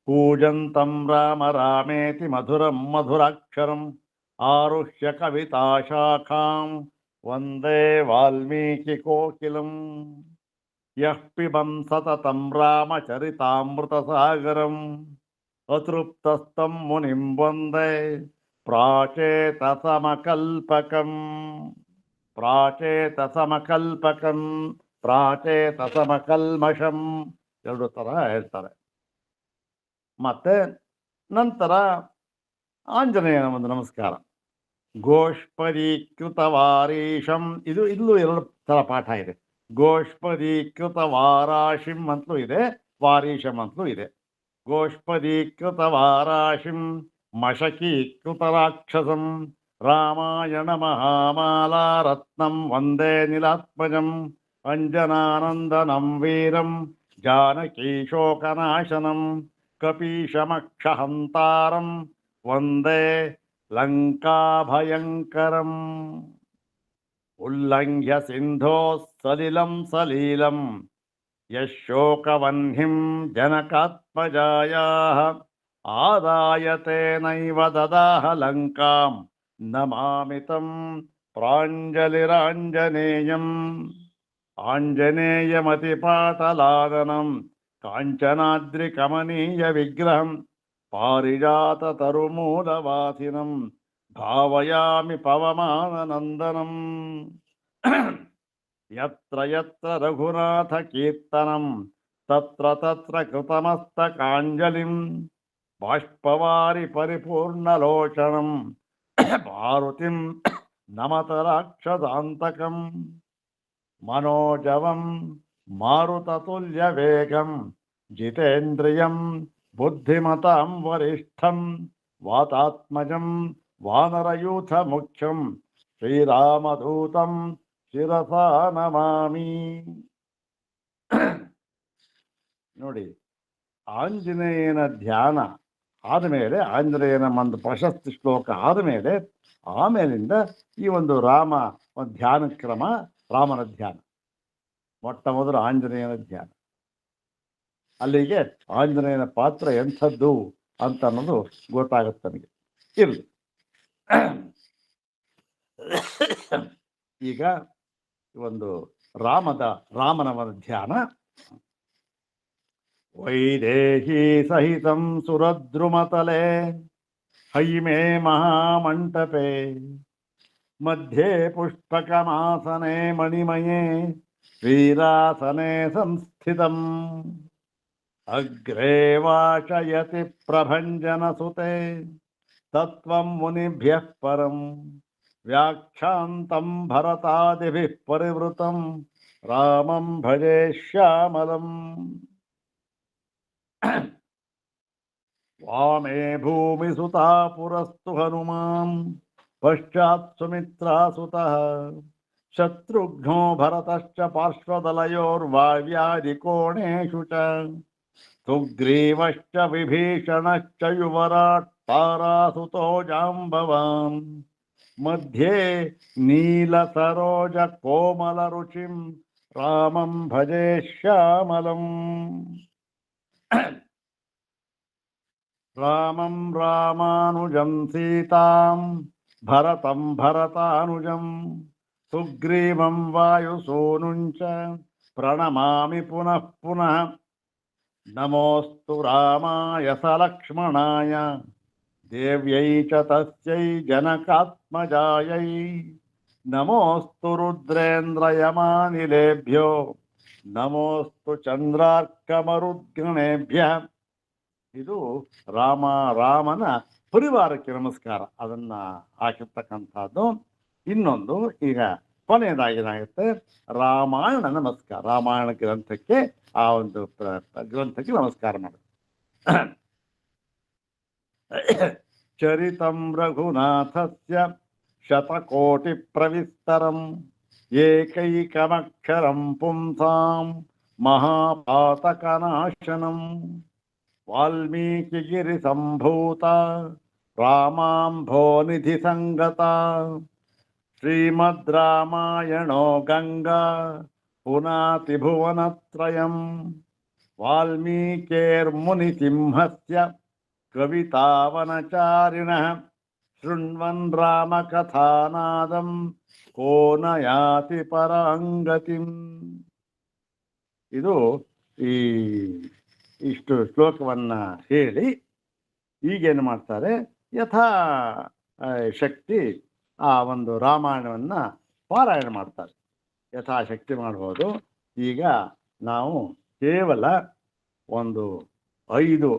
ಕೂಜಂತಂ ರಾಮ ರಾಮೇತಿ ಮಧುರಂ ಮಧುರಾಕ್ಷರಂ ಆರುಹ್ಯ ಕವಿತಾ ಶಾಖಾಂ ವಂದೇ ವಾಲ್ಮೀಕಿ ಕೋಕಿಲಂ. ಯಃ ಪಿಬಂ ಸತತಂ ರಾಮಚರಿತಾಮೃತ ಸಾಗರಂ ಅತೃಪ್ತಸ್ಥಂ ಮುನಿಂ ವಂದೇ ಪ್ರಾಚೇತ ಸಮಕಲ್ಪಕಂ. ಪ್ರಾಚೇತ ಸಮಕಲ್ಪಕಂ ಪ್ರಾಚೇತ ಸಮಕಲ್ಮಷಂ ಎರಡು ಥರ ಹೇಳ್ತಾರೆ. ಮತ್ತೆ ನಂತರ ಆಂಜನೇಯನ ಒಂದು ನಮಸ್ಕಾರ. ಗೋಷ್ಪದೀಕೃತ ವಾರೀಶಂ, ಇಲ್ಲೂ ಎರಡು ಥರ ಪಾಠ ಇದೆ. ಗೋಷ್ಪದೀಕೃತ ವಾರಾಶಿಂ ಅಂತಲೂ ಇದೆ, ವಾರೀಶಂ ಅಂತಲೂ ಇದೆ. ಗೋಷ್ಪದೀಕೃತ ವಾರಾಶಿಂ ಮಶಕೀಕೃತ ರಾಕ್ಷಸಂ ರಾಮಾಯಣ ಮಹಾಮಾಲಾ ರತ್ನಂ ವಂದೇ ನೀಲಾತ್ಮಜಂ ಅಂಜನಾನಂದನಂ ವೀರಂ ಜಾನಕೀ ಶೋಕನಾಶನಂ ಕಪೀಶಮಕ್ಷಹಂತಾರಂ ವಂದೇ ಲಂಕಾಭಯಂಕರಂ. ಉಲ್ಲಂಘ್ಯ ಸಿಂಧೋ ಸಲಿಲಂ ಸಲೀಲಂ ಯಶೋಕವನ್ಹಿಂ ಜನಕಾತ್ಮಜಾಯಾಃ ಆದಾಯತೆ ನೈವ ದದಾಹ ಲಂಕಾಂ ನಮಾಮಿತಂ ಪ್ರಾಂಜಲಿರಾಂಜನೇಯಂ. ಆಂಜನೇಯಮತಿಪಾಟಲಾದನಂ ಕಾಂಚನಾದ್ರಿಕಮನೀಯ ವಿಗ್ರಹಂ ಪಾರಿಜಾತ ತರುಮೂಲವಾಸಿನಂ ಭಾವಯಾಮಿ ಪವಮಾನನಂದನಂ. ಯತ್ರ ಯತ್ರ ರಘುನಾಥ ಕೀರ್ತನಂ ತತ್ರ ತತ್ರ ಕೃತಮಸ್ತಕಾಂಜಲಿಂ ಬಾಷ್ಪವಾರಿ ಪರಿಪೂರ್ಣಲೋಚನಂ ಮಾರುತಿಂ ನಮತ ರಾಕ್ಷಸಾಂತಕಂ. ಮನೋಜವಂ ಮಾರುತತುಲ್ಯ ವೇಗಂ ಜಿತೇಂದ್ರಿಯಂ ಬುದ್ಧಿಮತಾಂ ವರಿಷ್ಠಂ ವಾತಾತ್ಮಜಂ ವಾನರಯೂಥ ಮುಖ್ಯಂ ಶ್ರೀರಾಮದೂತಂ ಶಿರಸಾ ನಮಾಮಿ. ನೋಡಿ, ಆಂಜನೇಯನ ಧ್ಯಾನ ಆದಮೇಲೆ, ಆಂಜನೇಯನ ಒಂದು ಪ್ರಶಸ್ತಿ ಶ್ಲೋಕ ಆದಮೇಲೆ ಆಮೇಲಿಂದ ಈ ಒಂದು ಒಂದು ಧ್ಯಾನ ಕ್ರಮ, ರಾಮನ ಧ್ಯಾನ. ಮೊಟ್ಟ ಮೊದಲು ಆಂಜನೇಯನ ಧ್ಯಾನ. ಅಲ್ಲಿಗೆ ಆಂಜನೇಯನ ಪಾತ್ರ ಎಂಥದ್ದು ಅಂತ ಅನ್ನೋದು ಗೊತ್ತಾಗುತ್ತೆ ನನಗೆ. ಇರಲಿ, ಈಗ ಒಂದು ರಾಮನ ಒಂದು ಧ್ಯಾನ. ವೈದೇಹಿ ಸಹಿತಂ ಸುರದ್ರುಮತಲೆ ಹೈಮೇ ಮಹಾಮಂಟಪೆ ಮಧ್ಯೆ ಪುಷ್ಪಕಮಾಸನೆ ಮಣಿಮಯೇ ಶ್ರೀರಾಸನೆ ಸಂಸ್ಥಿತಂ ಅಗ್ರೇ ವಾಚಯತಿ ಪ್ರಭಂಜನಸುತೆ ತತ್ವಂ ಮುನಿಭ್ಯಃ ಪರಂ ವ್ಯಾಖ್ಯಾಂತಂ ಭರತಾದಿಭಿಃ ಪರಿವೃತಂ ರಾಮಂ ಭಜೆ ಶ್ಯಾಮಲಂ. ವಾಮೇ ಭೂಮಿಸುತಾ ಪುರಸ್ತು ಹನುಮಾನ್ ಪಶ್ಚಾತ್ ಸುಮಿತ್ರಾಸುತಃ ಶತ್ರುಘ್ನೋ ಭರತಶ್ಚ ಪಾರ್ಶ್ವದಲಯೋರ್ವಾವ್ಯಾದಿಕೋಣೇಷು ಚ ಸುಗ್ರೀವಶ್ಚ ವಿಭೀಷಣಶ್ಚ ಯುವರಾಟ್ ತಾರಾಸುತೋ ಜಾಂಬವಾನ್ ಮಧ್ಯೆ ನೀಲ ಸರೋಜ ಕೋಮಲ ರುಚಿಂ ರಾಮಂ ಭಜೆ ಶ್ಯಾಮಲಂ. ರಾಮಂ ರಾಮಾನುಜಂ ಸೀತಾಂ ಭರತಂ ಭರತಾನುಜಂ ಸುಗ್ರೀವಂ ವಾಯುಸೂನುಂಚ ಪ್ರಣಮಾಮಿ ಪುನಃ ಪುನಃ. ನಮೋಸ್ತು ರಾಮಾಯ ಸಲಕ್ಷ್ಮಣಾಯ ದೇವ್ಯೈ ಚ ತಸ್ಯೈ ಜನಕಾತ್ಮಜಾಯೈ. ನಮೋಸ್ತು ರುದ್ರೇಂದ್ರಯಮಾನಿಲೇಭ್ಯೋ ನಮೋಸ್ತು ಚಂದ್ರಾರ್ಕಮರುದ್ಗಣೇಭ್ಯ. ಇದು ರಾಮನ ಪರಿವಾರಕ್ಕೆ ನಮಸ್ಕಾರ, ಅದನ್ನ ಹಾಕಿರ್ತಕ್ಕಂಥದ್ದು. ಇನ್ನೊಂದು ಈಗ ಕೊನೆಯದಾಗಿ ಏನಾಗುತ್ತೆ, ರಾಮಾಯಣ ನಮಸ್ಕಾರ. ರಾಮಾಯಣ ಗ್ರಂಥಕ್ಕೆ, ಆ ಒಂದು ಗ್ರಂಥಕ್ಕೆ ನಮಸ್ಕಾರ ಮಾಡಿ. ಚರಿತಂ ರಘುನಾಥಸ್ಯ ಶತಕೋಟಿ ಪ್ರವಿಸ್ತರಂ ಏಕೈಕಮಕ್ಷರಂ ಪುಂಸಾಂ ಮಹಾಪಾತಕನಾಶನಂ. ವಾಲ್ಮೀಕಿಗಿರಿ ಸಂಭೂತ ರಾಮಾಂಭೋನಿಧಿ ಸಂಗತ ಶ್ರೀಮದ್ ರಾಮಾಯಣೋ ಗಂಗಾ ಪುನಾತಿ ಭುವನತ್ರಯಂ. ವಾಲ್ಮೀಕೇರ್ಮುನಿಸಿಂಹಸ್ಯ ಕವಿತಾವನಚಾರಿಣಃ ಶೃಣ್ವನ್ ರಾಮಕಥಾನಾದಂ ಕೋ ನ ಯಾತಿ ಪರಾಂಗತಿಂ. ಇದು ಇಷ್ಟು ಶ್ಲೋಕವನ್ನ ಹೇಳಿ ಈಗೇನು ಮಾಡ್ತಾರೆ, ಯಥಾ ಶಕ್ತಿ ಆ ಒಂದು ರಾಮಾಯಣವನ್ನ ಪಾರಾಯಣ ಮಾಡ್ತಾರೆ. ಯಥಾಶಕ್ತಿ ಮಾಡ್ಬೋದು. ಈಗ ನಾವು ಕೇವಲ ಒಂದು 5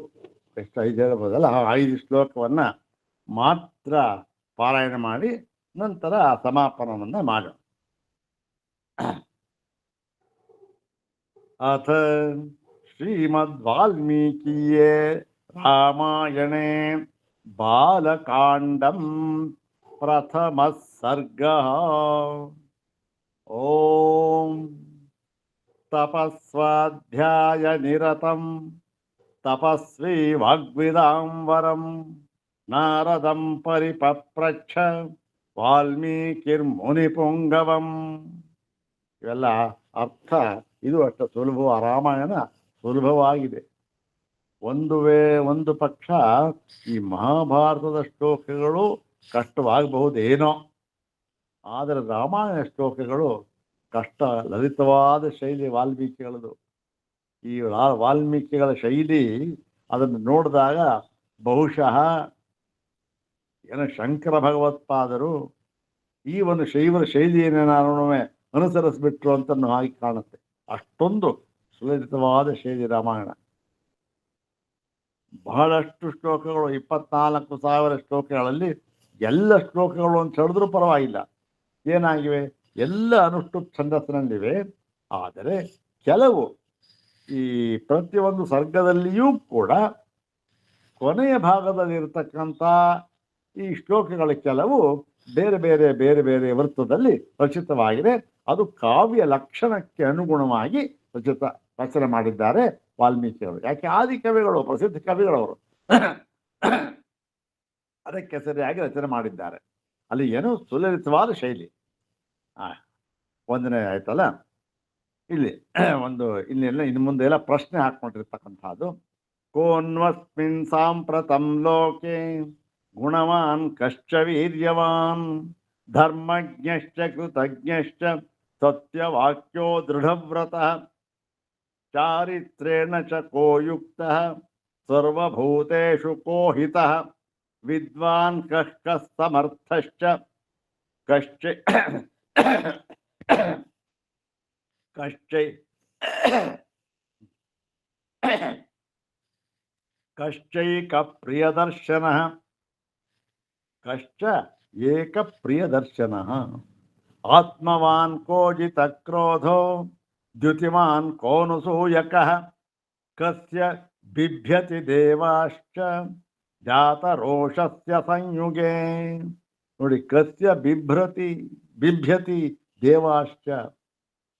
ಹೇಳ್ಬೋದಲ್ಲ, 5 ಶ್ಲೋಕವನ್ನ ಮಾತ್ರ ಪಾರಾಯಣ ಮಾಡಿ ನಂತರ ಸಮಾಪನವನ್ನ ಮಾಡೋಣ. ಅಥ ಶ್ರೀಮದ್ ವಾಲ್ಮೀಕಿಯೇ ರಾಮಾಯಣೇ ಬಾಲಕಾಂಡಂ ಪ್ರಥಮ ಸರ್ಗ. ಓಂ ತಪಸ್ವಾಧ್ಯಾಯ ನಿರತಂ ತಪಸ್ವಿ ವಾಗ್ವಿದಾಂಬರಂ ನಾರದಂ ಪರಿಪಪ್ರಚ್ಛ ವಾಲ್ಮೀಕಿರ್ಮುನಿಪುಂಗವಂ. ಇವೆಲ್ಲ ಅರ್ಥ ಇದು ಅಷ್ಟು ಸುಲಭ. ರಾಮಾಯಣ ಸುಲಭವಾಗಿದೆ. ಒಂದು ಪಕ್ಷ ಈ ಮಹಾಭಾರತದ ಶ್ಲೋಕಗಳು ಕಷ್ಟವಾಗಬಹುದೇನೋ, ಆದರೆ ರಾಮಾಯಣ ಶ್ಲೋಕಗಳು ಕಷ್ಟ, ಲಲಿತವಾದ ಶೈಲಿ ವಾಲ್ಮೀಕಿಗಳದು. ಈ ವಾಲ್ಮೀಕಿಗಳ ಶೈಲಿ ಅದನ್ನು ನೋಡಿದಾಗ ಬಹುಶಃ ಶಂಕರ ಭಗವತ್ಪಾದರು ಈ ಒಂದು ಶೈವರ ಶೈಲಿಯನ್ನೇನಾರು ಅನುಸರಿಸ್ಬಿಟ್ರು ಅಂತ ಹಾಗೆ ಕಾಣುತ್ತೆ. ಅಷ್ಟೊಂದು ಸುಲಲಿತವಾದ ಶೈಲಿ ರಾಮಾಯಣ. ಬಹಳಷ್ಟು ಶ್ಲೋಕಗಳು, 24,000 ಶ್ಲೋಕಗಳಲ್ಲಿ ಎಲ್ಲ ಶ್ಲೋಕಗಳು ಅಂತ ಹೇಳಿದ್ರೂ ಪರವಾಗಿಲ್ಲ. ಏನಾಗಿವೆ, ಎಲ್ಲ ಅನುಷ್ಠು ಛಂದಸ್ಸಿನಲ್ಲಿವೆ. ಆದರೆ ಕೆಲವು ಈ ಪ್ರತಿಯೊಂದು ಸರ್ಗದಲ್ಲಿಯೂ ಕೂಡ ಕೊನೆಯ ಭಾಗದಲ್ಲಿ ಇರತಕ್ಕಂಥ ಈ ಶ್ಲೋಕಗಳ ಕೆಲವು ಬೇರೆ ಬೇರೆ ಬೇರೆ ಬೇರೆ ವೃತ್ತದಲ್ಲಿ ರಚಿತವಾಗಿದೆ. ಅದು ಕಾವ್ಯ ಲಕ್ಷಣಕ್ಕೆ ಅನುಗುಣವಾಗಿ ರಚನೆ ಮಾಡಿದ್ದಾರೆ ವಾಲ್ಮೀಕಿಯವರು. ಯಾಕೆ ಆದಿ ಕವಿಗಳು, ಪ್ರಸಿದ್ಧ ಕವಿಗಳವರು, ಅದಕ್ಕೆ ಸರಿಯಾಗಿ ರಚನೆ ಮಾಡಿದ್ದಾರೆ. ಅಲ್ಲಿ ಏನು ಸುಲಲಿತವಾದ ಶೈಲಿ. ಒಂದನೇ ಆಯ್ತಲ್ಲ. ಇನ್ನು ಮುಂದೆ ಎಲ್ಲ ಪ್ರಶ್ನೆ ಹಾಕೊಂಡಿರ್ತಕ್ಕಂಥದ್ದು. ಕೋನ್ವಸ್ಮಿನ್ ಸಾಂಪ್ರತಂ ಲೋಕೆ ಗುಣವಾನ್ ಕಶ್ಚ ವೀರ್ಯವಾನ್ ಧರ್ಮಜ್ಞಶ್ಚ ಕೃತಜ್ಞಶ್ಚ ಸತ್ಯವಾಕ್ಯೋ ದೃಢವ್ರತಃ ಚಾರಿತ್ರೇಣ ಚ ಕೋ ಯುಕ್ತಃ ಸರ್ವಭೂತೇಷು ಕೋ ಹಿತಃ ವಿದ್ವಾನ್ ಕಃ ಸಮರ್ಥಶ್ಚ ಕಶ್ಚೈಕ ಪ್ರಿಯದರ್ಶನಃ ಕಶ್ಚ ಏಕ ಪ್ರಿಯದರ್ಶನಃ ಆತ್ಮವಾನ್ ಕೋಜಿತ ಕ್ರೋಧೋ ದ್ಯುತಿಮಾನ್ ಕೋನುಸೂಯಕಃ ಕಸ್ಯ ಬಿಭ್ಯತಿ ದೇವಾಶ್ಚ ಜಾತರೋಷಸ್ಯ ಸಂಯುಗೇ. ನೋಡಿ, ಕಸ್ಯ ಬಿಭ್ಯತಿ ದೇವಾಶ್ಚ.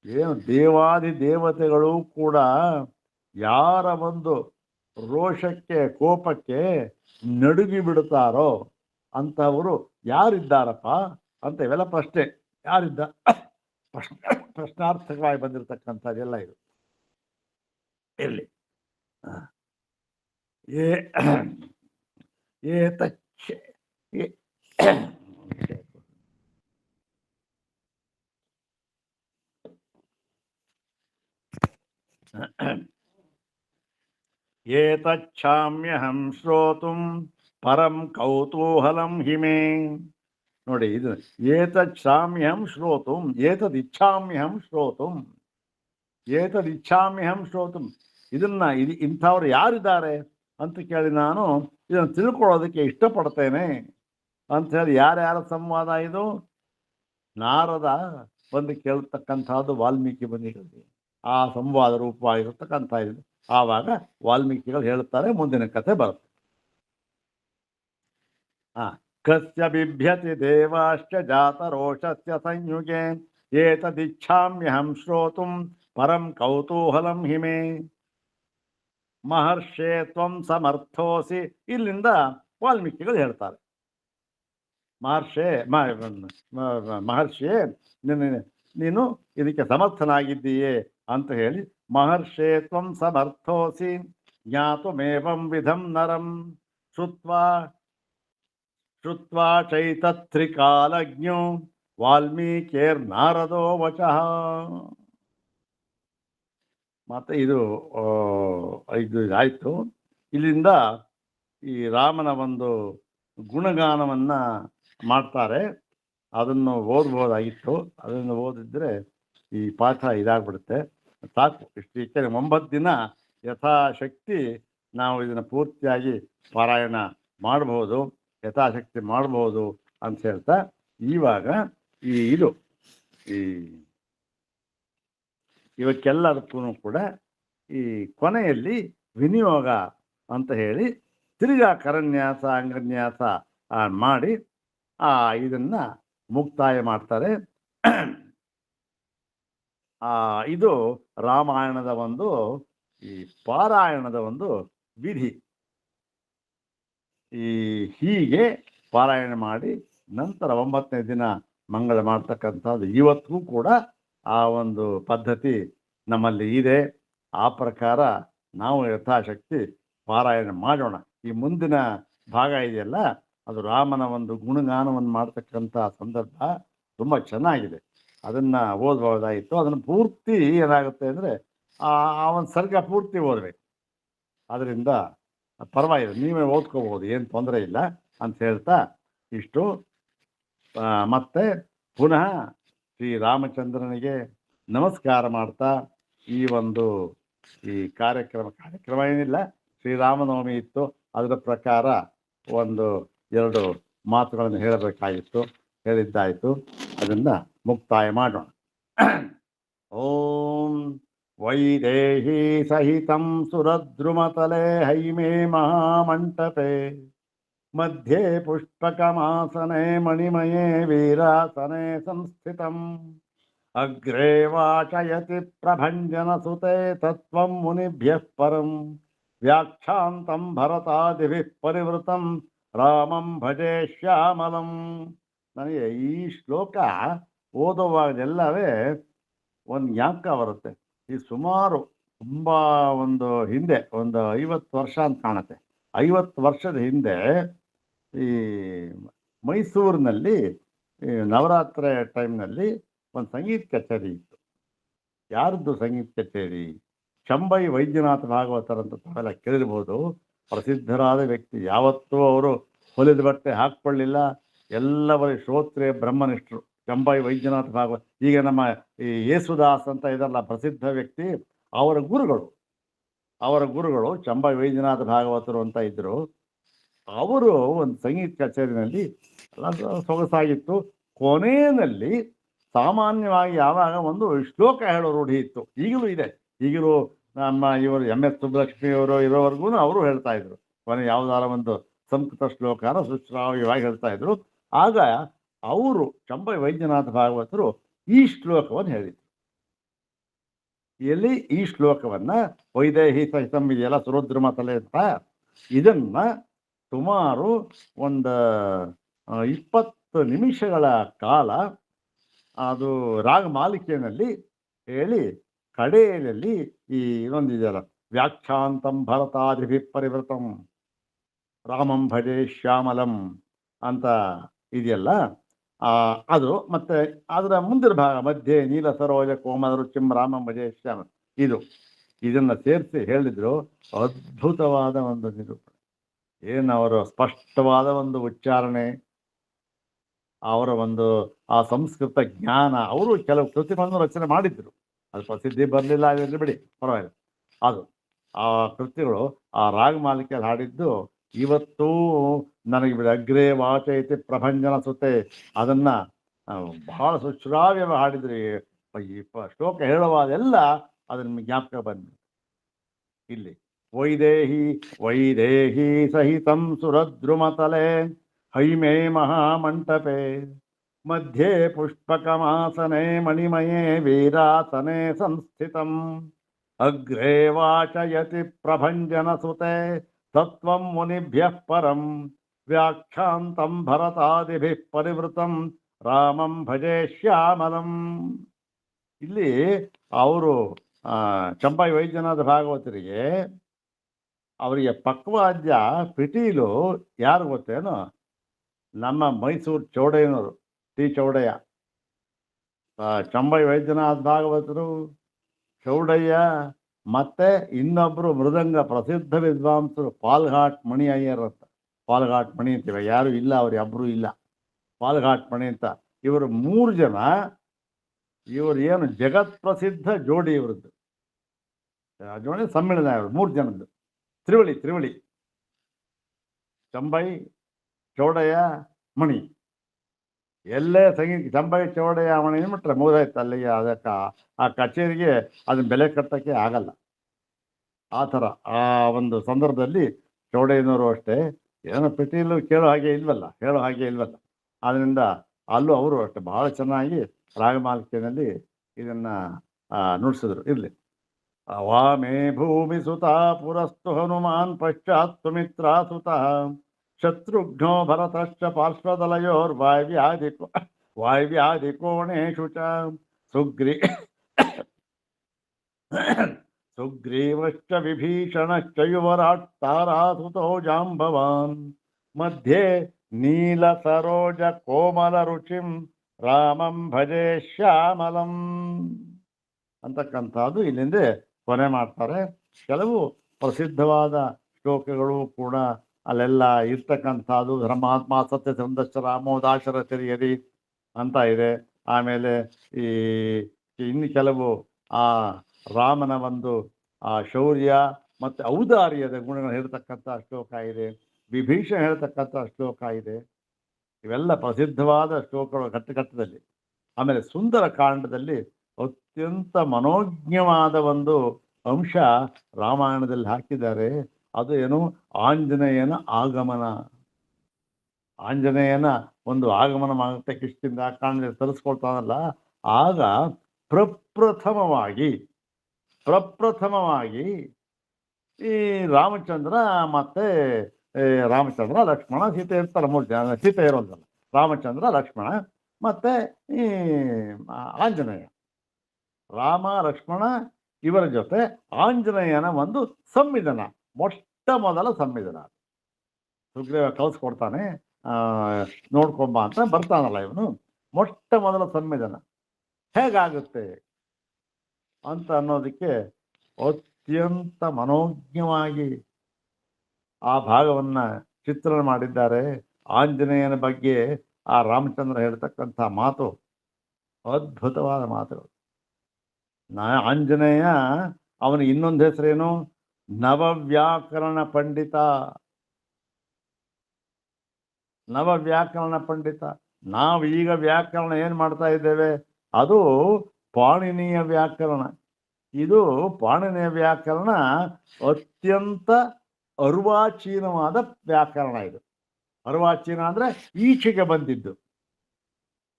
ಏನು ದೇವಾದಿ ದೇವತೆಗಳು ಕೂಡ ಯಾರ ಒಂದು ರೋಷಕ್ಕೆ, ಕೋಪಕ್ಕೆ ನಡುಗಿ ಬಿಡುತ್ತಾರೋ ಅಂಥವರು ಯಾರಿದ್ದಾರಪ್ಪ ಅಂತ ಇವೆಲ್ಲ ಪ್ರಶ್ನೆ. ಯಾರಿದ್ದ ಪ್ರಶ್ನಾರ್ಥಕವಾಗಿ ಬಂದಿರತಕ್ಕಂಥದ್ದೆಲ್ಲ ಇದು ಇರಲಿ. ಏತಚ್ಛಾಮ್ಯಹಂ ಶ್ರೋತುಂ ಪರಂ ಕೌತೂಹಲಂ ಹಿಮೇ. ನೋಡಿ ಇದು ಏತಚ್ಛಾಮ್ಯಹಂ ಶ್ರೋತುಂ, ಏತದಿಚ್ಛಾಮ್ಯಹಂ ಶ್ರೋತುಂ, ಏತದಿಚ್ಛಾಮ್ಯಹಂ ಶ್ರೋತುಂ. ಇಂಥವ್ರು ಯಾರಿದ್ದಾರೆ ಅಂತ ಕೇಳಿ ನಾನು ಇದನ್ನು ತಿಳ್ಕೊಳ್ಳೋದಕ್ಕೆ ಇಷ್ಟಪಡ್ತೇನೆ ಅಂತ ಹೇಳಿ. ಯಾರ್ಯಾರ ಸಂವಾದ ಇದು? ನಾರದ ಬಂದು ಕೇಳ್ತಕ್ಕಂಥದ್ದು ವಾಲ್ಮೀಕಿ ಬಂದು ಹೇಳಿ ಆ ಸಂವಾದ ರೂಪವಾಗಿರತಕ್ಕಂಥ ಇದು. ಆವಾಗ ವಾಲ್ಮೀಕಿಗಳು ಹೇಳುತ್ತಾರೆ, ಮುಂದಿನ ಕಥೆ ಬರುತ್ತೆ. ಕಸ್ಯ ಬಿಭ್ಯತಿ ದೇವಾಶ್ಚ ಜಾತರೋಷಸ್ಯ ಸಂಯುಗೆ ಏತದಿಚ್ಛಾಮ್ಯಹಂ ಶ್ರೋತುಂ ಪರಂ ಕೌತೂಹಲಂ ಹಿಮೇ. ಮಹರ್ಷೇ ತ್ವಂ ಸಮರ್ಥೋಸಿ. ಇಲ್ಲಿಂದ ವಾಲ್ಮೀಕಿಗಳು ಹೇಳ್ತಾರೆ, ಮಹರ್ಷಿಯೇ ನೀನು ಇದಕ್ಕೆ ಸಮರ್ಥನಾಗಿದ್ದೀಯೇ ಅಂತ ಹೇಳಿ, ಮಹರ್ಷೇ ತ್ವಂ ಸಮರ್ಥೋಸಿ ಜ್ಞಾತುಮೇವಂ ವಿಧಂ ನರಂ ಶ್ರುತ್ವಾ ಚೈತತ್ರಿಕಾಲಜ್ಞೋ ವಾಲ್ಮೀಕೇರ್ನಾರದೋ ವಚಃ. ಮತ್ತೆ ಇದು ಇದಾಯಿತು. ಇಲ್ಲಿಂದ ಈ ರಾಮನ ಒಂದು ಗುಣಗಾನವನ್ನು ಮಾಡ್ತಾರೆ. ಅದನ್ನು ಓದ್ಬೋದಾಗಿತ್ತು, ಅದನ್ನು ಓದಿದ್ರೆ ಈ ಪಾಠ ಇದಾಗ್ಬಿಡುತ್ತೆ. ಸಾಕು ಇಷ್ಟು. ಏಕೆಂದರೆ 9 ದಿನ ಯಥಾಶಕ್ತಿ ನಾವು ಇದನ್ನು ಪೂರ್ತಿಯಾಗಿ ಪಾರಾಯಣ ಮಾಡ್ಬೋದು, ಯಥಾಶಕ್ತಿ ಮಾಡ್ಬೋದು ಅಂತ ಹೇಳ್ತಾ, ಇವಾಗ ಇವಕ್ಕೆಲ್ಲದಕ್ಕೂ ಕೂಡ ಈ ಕೊನೆಯಲ್ಲಿ ವಿನಿಯೋಗ ಅಂತ ಹೇಳಿ ತಿರ್ಗಾ ಕರನ್ಯಾಸ ಅಂಗನ್ಯಾಸ ಮಾಡಿ ಇದನ್ನು ಮುಕ್ತಾಯ ಮಾಡ್ತಾರೆ. ಇದು ರಾಮಾಯಣದ ಒಂದು ಈ ಪಾರಾಯಣದ ಒಂದು ವಿಧಿ. ಹೀಗೆ ಪಾರಾಯಣ ಮಾಡಿ ನಂತರ 9ನೇ ದಿನ ಮಂಗಳ ಮಾಡ್ತಕ್ಕಂಥದ್ದು ಇವತ್ತಿಗೂ ಕೂಡ ಆ ಒಂದು ಪದ್ಧತಿ ನಮ್ಮಲ್ಲಿ ಇದೆ. ಆ ಪ್ರಕಾರ ನಾವು ಯಥಾಶಕ್ತಿ ಪಾರಾಯಣ ಮಾಡೋಣ. ಈ ಮುಂದಿನ ಭಾಗ ಇದೆಯಲ್ಲ, ಅದು ರಾಮನ ಒಂದು ಗುಣಗಾನವನ್ನು ಮಾಡ್ತಕ್ಕಂಥ ಸಂದರ್ಭ ತುಂಬ ಚೆನ್ನಾಗಿದೆ. ಅದನ್ನು ಓದ್ಬೋದಾಯಿತು. ಅದನ್ನು ಪೂರ್ತಿ ಏನಾಗುತ್ತೆ ಅಂದರೆ ಆ ಒಂದು ಸರ್ಗ ಪೂರ್ತಿ ಓದಬೇಕು. ಅದರಿಂದ ಪರವಾಗಿಲ್ಲ, ನೀವೇ ಓದ್ಕೋಬೋದು, ಏನು ತೊಂದರೆ ಇಲ್ಲ ಅಂತ ಹೇಳ್ತಾ ಇಷ್ಟು. ಮತ್ತೆ ಪುನಃ ಶ್ರೀರಾಮಚಂದ್ರನಿಗೆ ನಮಸ್ಕಾರ ಮಾಡ್ತಾ ಈ ಕಾರ್ಯಕ್ರಮ ಏನಿಲ್ಲ, ಶ್ರೀರಾಮನವಮಿ ಇತ್ತು, ಅದರ ಪ್ರಕಾರ 1-2 ಮಾತುಗಳನ್ನು ಹೇಳಬೇಕಾಗಿತ್ತು, ಹೇಳಿದ್ದಾಯಿತು. ಅದನ್ನು ಮುಕ್ತಾಯ ಮಾಡೋಣ. ಓಂ ವೈದೇಹಿ ಸಹಿತಂ ಸುರದ್ರುಮತಲೆ ಹೈಮೇ ಮಹಾಮಂಟಪೆ ಮಧ್ಯೆ ಪುಷ್ಪಕಮಾಸನೆ ಮಣಿಮಯೇ ವೀರಾಸನೆ ಸಂಸ್ಥಿತಂ ಅಗ್ರೇ ವಾಚಯತಿ ಪ್ರಭಂಜನ ಸುತೆ ತತ್ವಂ ಮುನಿಭ್ಯಃ ಪರಂ ವ್ಯಾಖ್ಯಾಂತಂ ಭರತಾದಿಭಿಃ ಪರಿವೃತಂ ರಾಮಂ ಭಜೆ ಶ್ಯಾಮಲಂ. ನನಗೆ ಈ ಶ್ಲೋಕ ಓದುವಾಗೆಲ್ಲವೇ ಒಂದು ಜ್ಞಾಪಕ ಬರುತ್ತೆ. ಈ ಸುಮಾರು ತುಂಬ ಹಿಂದೆ 50 ವರ್ಷ ಅಂತ ಕಾಣುತ್ತೆ. 50 ವರ್ಷದ ಹಿಂದೆ ಈ ಮೈಸೂರಿನಲ್ಲಿ ನವರಾತ್ರಿ ಟೈಮ್ನಲ್ಲಿ ಒಂದು ಸಂಗೀತ ಕಚೇರಿ ಇತ್ತು. ಯಾರದ್ದು ಸಂಗೀತ ಕಚೇರಿ? ಚಂಬೈ ವೈದ್ಯನಾಥ ಭಾಗವತರಂತ ತಾವೆಲ್ಲ ಕೇಳಿರ್ಬೋದು. ಪ್ರಸಿದ್ಧರಾದ ವ್ಯಕ್ತಿ. ಯಾವತ್ತೂ ಅವರು ಹೊಲಿದ ಬಟ್ಟೆ ಹಾಕ್ಕೊಳ್ಳಿಲ್ಲ, ಎಲ್ಲವರ ಶ್ರೋತ್ರಿಯ ಬ್ರಹ್ಮನಿಷ್ಠರು. ಚಂಬೈ ವೈದ್ಯನಾಥ ಭಾಗವತ, ಈಗ ನಮ್ಮ ಈ ಯೇಸುದಾಸ್ ಅಂತ ಇದಲ್ಲ ಪ್ರಸಿದ್ಧ ವ್ಯಕ್ತಿ, ಅವರ ಗುರುಗಳು ಚಂಬೈ ವೈದ್ಯನಾಥ ಭಾಗವತರು ಅಂತ ಇದ್ದರು. ಅವರು ಒಂದು ಸಂಗೀತ ಕಚೇರಿನಲ್ಲಿ ಸೊಗಸಾಗಿತ್ತು. ಕೊನೆಯಲ್ಲಿ ಸಾಮಾನ್ಯವಾಗಿ ಯಾವಾಗ ಒಂದು ಶ್ಲೋಕ ಹೇಳೋ ರೂಢಿ ಇತ್ತು, ಈಗಲೂ ಇದೆ. ಈಗಲೂ ನಮ್ಮ ಇವರು MS ಸುಬ್ಬಲಕ್ಷ್ಮಿಯವರು ಇರೋವರೆಗೂ ಅವರು ಹೇಳ್ತಾ ಇದ್ರು. ಕೊನೆ ಯಾವುದಾರ ಒಂದು ಸಂಸ್ಕೃತ ಶ್ಲೋಕನ ಸುಶ್ರಾವ್ಯವಾಗಿ ಹೇಳ್ತಾ ಇದ್ರು. ಆಗ ಅವರು ಚಂಬೈ ವೈದ್ಯನಾಥ ಭಾಗವತರು ಈ ಶ್ಲೋಕವನ್ನು ಹೇಳಿದ್ರು. ಎಲ್ಲಿ ಈ ಶ್ಲೋಕವನ್ನ ವೈದೇಹಿ ಸಹಿತಂ ಇದೆಯಲ್ಲ, ಸುರುದ್ರಮ ತಲೆ ಅಂತ, ಇದನ್ನ ಸುಮಾರು 20 ನಿಮಿಷಗಳ ಕಾಲ ಅದು ರಾಗಮಾಲಿಕೆಯಲ್ಲಿ ಹೇಳಿ ಕಡೆಯಲ್ಲಿ ಈ ಇನ್ನೊಂದಿದೆಯಲ್ಲ, ವ್ಯಾಖ್ಯಾಂತಂ ಭರತಾದಿಭಿ ಪರಿವೃತಂ ರಾಮಂ ಭಜೆ ಶ್ಯಾಮಲಂ ಅಂತ ಇದೆಯಲ್ಲ, ಅದು ಮತ್ತೆ ಅದರ ಮುಂದಿನ ಭಾಗ ಮಧ್ಯೆ ನೀಲ ಸರೋಜ ಕೋಮಲ ರುಚಿಂ ರಾಮಂ ಭಜೆ ಶ್ಯಾಮ, ಇದನ್ನ ಸೇರಿಸಿ ಹೇಳಿದ್ರು. ಅದ್ಭುತವಾದ ಒಂದು ನಿರೂಪಣೆ. ಏನು ಅವರ ಸ್ಪಷ್ಟವಾದ ಒಂದು ಉಚ್ಚಾರಣೆ, ಅವರ ಒಂದು ಆ ಸಂಸ್ಕೃತ ಜ್ಞಾನ. ಅವರು ಕೆಲವು ಕೃತಿಗಳನ್ನು ರಚನೆ ಮಾಡಿದ್ರು, ಅದು ಪ್ರಸಿದ್ಧಿ ಬರಲಿಲ್ಲ, ಆಗಿರಲಿ ಬಿಡಿ, ಪರವಾಗಿಲ್ಲ. ಅದು ಆ ಕೃತಿಗಳು ಆ ರಾಗಮಾಲಿಕೆಯಲ್ಲಿ ಹಾಡಿದ್ದು ಇವತ್ತೂ ನನಗೆ ಅಗ್ರೇ ವಾಚೈತಿ ಪ್ರಭಂಜನ ಸುತೆ, ಅದನ್ನ ಬಹಳ ಸುಶ್ರಾವ್ಯವಾಗಿ ಹಾಡಿದ್ರು. ಈ ಶ್ಲೋಕ ಹೇಳುವಾಗೆಲ್ಲ ಅದನ್ನ ಜ್ಞಾಪಕ ಬಂದು ಇಲ್ಲಿ ವೈದೇಹಿ ವೈದೇಹಿ ಸಹಿತಂ ಸುರದ್ರುಮತಲೆ ಹೈಮೇ ಮಹಾಮಂಟಪೆ ಮಧ್ಯೆ ಪುಷ್ಪಕಮಾಸನೆ ಮಣಿಮಯೇ ವೀರಾಸನೆ ಸಂಸ್ಥಿತಂ ಅಗ್ರೇ ವಾಚಯತಿ ಪ್ರಭಂಜನ ಸುತೆ ತತ್ವಂ ಮುನಿಭ್ಯಃ ಪರಂ ವ್ಯಾಖ್ಯಾಂತಂ ಭರತಾದಿಭಿಃ ಪರಿವೃತಂ ರಾಮಂ ಭಜೆ ಶ್ಯಾಮಲಂ. ಇಲ್ಲಿ ಅವರು ಚಂಪಾಯಿ ವೈದ್ಯನಾಥ ಭಾಗವತರಿಗೆ ಅವರಿಗೆ ಪಕ್ವಾದ್ಯ ಪಿಟೀಲು ಯಾರು ಗೊತ್ತೇನು? ನಮ್ಮ ಮೈಸೂರು ಚೌಡಯ್ಯನವರು, ಟಿ ಚೌಡಯ್ಯ. ಚಂಬೈ ವೈದ್ಯನಾಥ ಭಾಗವತರು, ಚೌಡಯ್ಯ, ಮತ್ತೆ ಇನ್ನೊಬ್ಬರು ಮೃದಂಗ ಪ್ರಸಿದ್ಧ ವಿದ್ವಾಂಸರು ಪಾಲ್ಘಾಟ್ ಮಣಿ ಅಯ್ಯರ್ ಅಂತ. ಪಾಲ್ಘಾಟ್ ಮಣಿ ಅಂತೀವ, ಯಾರು ಇಲ್ಲ, ಅವ್ರು ಒಬ್ಬರು ಇಲ್ಲ, ಪಾಲ್ಘಾಟ್ ಮಣಿ ಅಂತ. ಇವರು 3 ಜನ, ಇವರು ಏನು ಜಗತ್ ಪ್ರಸಿದ್ಧ ಜೋಡಿ ಇವರದ್ದು. ಜೋಡಿ ಸಮ್ಮೇಳನ ಇವರು 3 ಜನದ್ದು. ತ್ರಿವಳಿ ಚಂಬೈ ಚೌಡಯ್ಯ ಮಣಿ. ಎಲ್ಲೇ ಸಂಗೀತ ಚಂಬೈ ಚೌಡಯ್ಯ ಮಣಿ ಅಂದ್ಬಿಟ್ರೆ ಮುಗಿದಾಯ್ತು ಅಲ್ಲಿಗೆ. ಅದಕ್ಕೆ ಆ ಕಚೇರಿಗೆ ಅದನ್ನ ಬೆಲೆ ಕಟ್ಟೋಕ್ಕೆ ಆಗಲ್ಲ. ಆ ಥರ ಆ ಒಂದು ಸಂದರ್ಭದಲ್ಲಿ ಚೌಡಯ್ಯನವರು ಅಷ್ಟೇ ಏನೋ ಪಿಟೀಲು ಹೇಳೋ ಹಾಗೆ ಇಲ್ವಲ್ಲ. ಆದ್ದರಿಂದ ಅಲ್ಲೂ ಅವರು ಅಷ್ಟೇ ಬಹಳ ಚೆನ್ನಾಗಿ ರಾಗಮಾಲಿಕೆಯಲ್ಲಿ ಇದನ್ನ ನುಡಿಸಿದ್ರು. ಇರಲಿ. ಅವಾಮೇ ಭೂಮಿ ಸುತ ಪುರಸ್ತು ಹನುಮಾನ್ ಪಶ್ಚಾತ್ ಸುಮಿತ್ರಾ ಸುತಃ ಶತ್ರುಘ್ನೋ ಭರತಶ್ಚ ಪಾರ್ಶ್ವದಲಯೋರ್ ವಾಯ್ವ್ಯಾದಿ ಕೋಣೇಶು ಚ ಸುಗ್ರೀವಶ್ಚ ವಿಭೀಷಣಶ್ಚ ಯುವರಾಟ್ ತಾರಾಸುತೋ ಜಾಂಬವಾನ್ ಮಧ್ಯೆ ನೀಲ ಸರೋಜ ಕೋಮಲ ರುಚಿಂ ರಾಮಂ ಭಜೆ ಶ್ಯಾಮಲಂ ಅಂತಕ್ಕಂಥದ್ದು ಇಲ್ಲಿಂದ ಕೊನೆ ಮಾಡ್ತಾರೆ. ಕೆಲವು ಪ್ರಸಿದ್ಧವಾದ ಶ್ಲೋಕಗಳು ಕೂಡ ಅಲ್ಲೆಲ್ಲ ಇರ್ತಕ್ಕಂಥದ್ದು. ಧರ್ಮಾತ್ಮ ಸತ್ಯ ಸಂದಶ್ಚರ ಮೋದಾಶರ ತೆರೆಯರಿ ಅಂತ ಇದೆ. ಆಮೇಲೆ ಇನ್ನು ಕೆಲವು ಆ ರಾಮನ ಒಂದು ಆ ಶೌರ್ಯ ಮತ್ತು ಔದಾರ್ಯದ ಗುಣಗಳು ಹೇಳ್ತಕ್ಕಂಥ ಶ್ಲೋಕ ಇದೆ. ವಿಭೀಷಣ ಹೇಳ್ತಕ್ಕಂಥ ಶ್ಲೋಕ ಇದೆ. ಇವೆಲ್ಲ ಪ್ರಸಿದ್ಧವಾದ ಶ್ಲೋಕಗಳು ಘಟ್ಟದಲ್ಲಿ. ಆಮೇಲೆ ಸುಂದರ ಕಾಂಡದಲ್ಲಿ ಅತ್ಯಂತ ಮನೋಜ್ಞವಾದ ಒಂದು ಅಂಶ ರಾಮಾಯಣದಲ್ಲಿ ಹಾಕಿದ್ದಾರೆ. ಅದು ಏನು? ಆಂಜನೇಯನ ಆಗಮನ. ಆಂಜನೇಯನ ಒಂದು ಆಗಮನ ಮಾಡುತ್ತೆ ಕಿಷ್ಕಿಂದ ಕಾಂಡದಲ್ಲಿ ತರಿಸ್ಕೊಳ್ತಾನಲ್ಲ, ಆಗ ಪ್ರಪ್ರಥಮವಾಗಿ ಈ ರಾಮಚಂದ್ರ ಮತ್ತೆ ರಾಮಚಂದ್ರ ಲಕ್ಷ್ಮಣ ಸೀತೆ ಇರ್ತಾರೆ. 3 ಜನ. ಸೀತೆ ಇರೋದಲ್ಲ, ರಾಮಚಂದ್ರ ಲಕ್ಷ್ಮಣ ಮತ್ತೆ ಈ ಆಂಜನೇಯ. ರಾಮ ಲಕ್ಷ್ಮಣ ಇವರ ಜೊತೆ ಆಂಜನೇಯನ ಒಂದು ಸಂವಿಧಾನ, ಮೊಟ್ಟ ಮೊದಲ ಸಂವಿಧಾನ. ಸುಗ್ರೀವ ಕಳಿಸ್ಕೊಡ್ತಾನೆ, ನೋಡ್ಕೊಂಬ ಅಂತ ಬರ್ತಾನಲ್ಲ ಇವನು. ಮೊಟ್ಟ ಮೊದಲ ಸಂವಿಧಾನ ಹೇಗಾಗುತ್ತೆ ಅಂತ ಅನ್ನೋದಕ್ಕೆ ಅತ್ಯಂತ ಮನೋಜ್ಞವಾಗಿ ಆ ಭಾಗವನ್ನ ಚಿತ್ರಣ ಮಾಡಿದ್ದಾರೆ. ಆಂಜನೇಯನ ಬಗ್ಗೆ ಆ ರಾಮಚಂದ್ರ ಹೇಳ್ತಕ್ಕಂಥ ಮಾತು ಅದ್ಭುತವಾದ ಮಾತುಗಳು. ಆಂಜನೇಯ ಅವನಿಗೆ ಇನ್ನೊಂದು ಹೆಸರೇನು? ನವವ್ಯಾಕರಣ ಪಂಡಿತ. ನಾವು ಈಗ ವ್ಯಾಕರಣ ಏನು ಮಾಡ್ತಾ ಇದ್ದೇವೆ, ಅದು ಪಾಣಿನಿಯ ವ್ಯಾಕರಣ. ಇದು ಪಾಣಿನಿಯ ವ್ಯಾಕರಣ ಅತ್ಯಂತ ಅರ್ವಾಚೀನವಾದ ವ್ಯಾಕರಣ. ಇದು ಅರ್ವಾಚೀನ ಅಂದರೆ ಈಚೆಗೆ ಬಂದಿದ್ದು,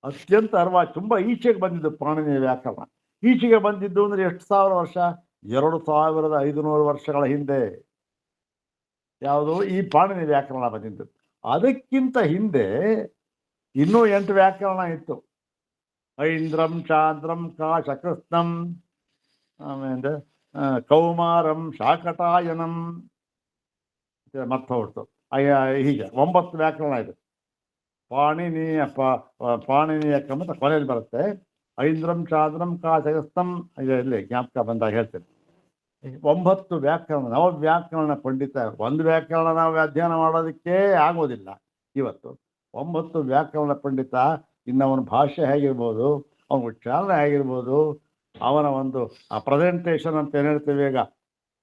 ಅತ್ಯಂತ ತುಂಬ ಈಚೆಗೆ ಬಂದಿದ್ದು ಪಾಣಿನಿಯ ವ್ಯಾಕರಣ. ಈಚೆಗೆ ಬಂದಿದ್ದು ಅಂದರೆ ಎಷ್ಟು ಸಾವಿರ ವರ್ಷ? 2500 ವರ್ಷಗಳ ಹಿಂದೆ ಯಾವುದು ಈ ಪಾಣಿನಿ ವ್ಯಾಕರಣ ಬಂದಿದ್ದು. ಅದಕ್ಕಿಂತ ಹಿಂದೆ ಇನ್ನೂ 8 ವ್ಯಾಕರಣ ಇತ್ತು. ಐಂದ್ರಂ ಚಾಂದ್ರಂ ಕಾಶಕೃಷ್ಣಂ, ಆಮೇಲೆ ಕೌಮಾರಂ ಶಾಕಟಾಯನಂ ಮರ್ತೋಗ್ಬಿಡ್ತು. ಹೀಗೆ 9 ವ್ಯಾಕರಣ ಇದೆ. ಪಾಣಿನಿಯ ಕ್ರಮದ ಕೊನೆಯಲ್ಲಿ ಬರುತ್ತೆ. ಐಂದ್ರಂ ಚಾಂದ್ರಂ ಕಾಶಕೃಷ್ಣಂ, ಇಲ್ಲಿ ಜ್ಞಾಪಕ ಬಂದಾಗ ಹೇಳ್ತೇನೆ. 9 ವ್ಯಾಕರಣ, ನವವ್ಯಾಕರಣ ಪಂಡಿತ. ಒಂದು ವ್ಯಾಕರಣ ನಾವು ಅಧ್ಯಯನ ಮಾಡೋದಕ್ಕೆ ಆಗೋದಿಲ್ಲ ಇವತ್ತು. 9 ವ್ಯಾಕರಣ ಪಂಡಿತ. ಇನ್ನು ಅವನ ಭಾಷೆ ಹೇಗಿರ್ಬೋದು, ಅವನ ಉಚ್ಚಾರಣೆ ಹೇಗಿರ್ಬೋದು, ಅವನ ಒಂದು ಆ ಪ್ರೆಸೆಂಟೇಷನ್ ಅಂತ ಏನು ಹೇಳ್ತೀವಿ ಈಗ,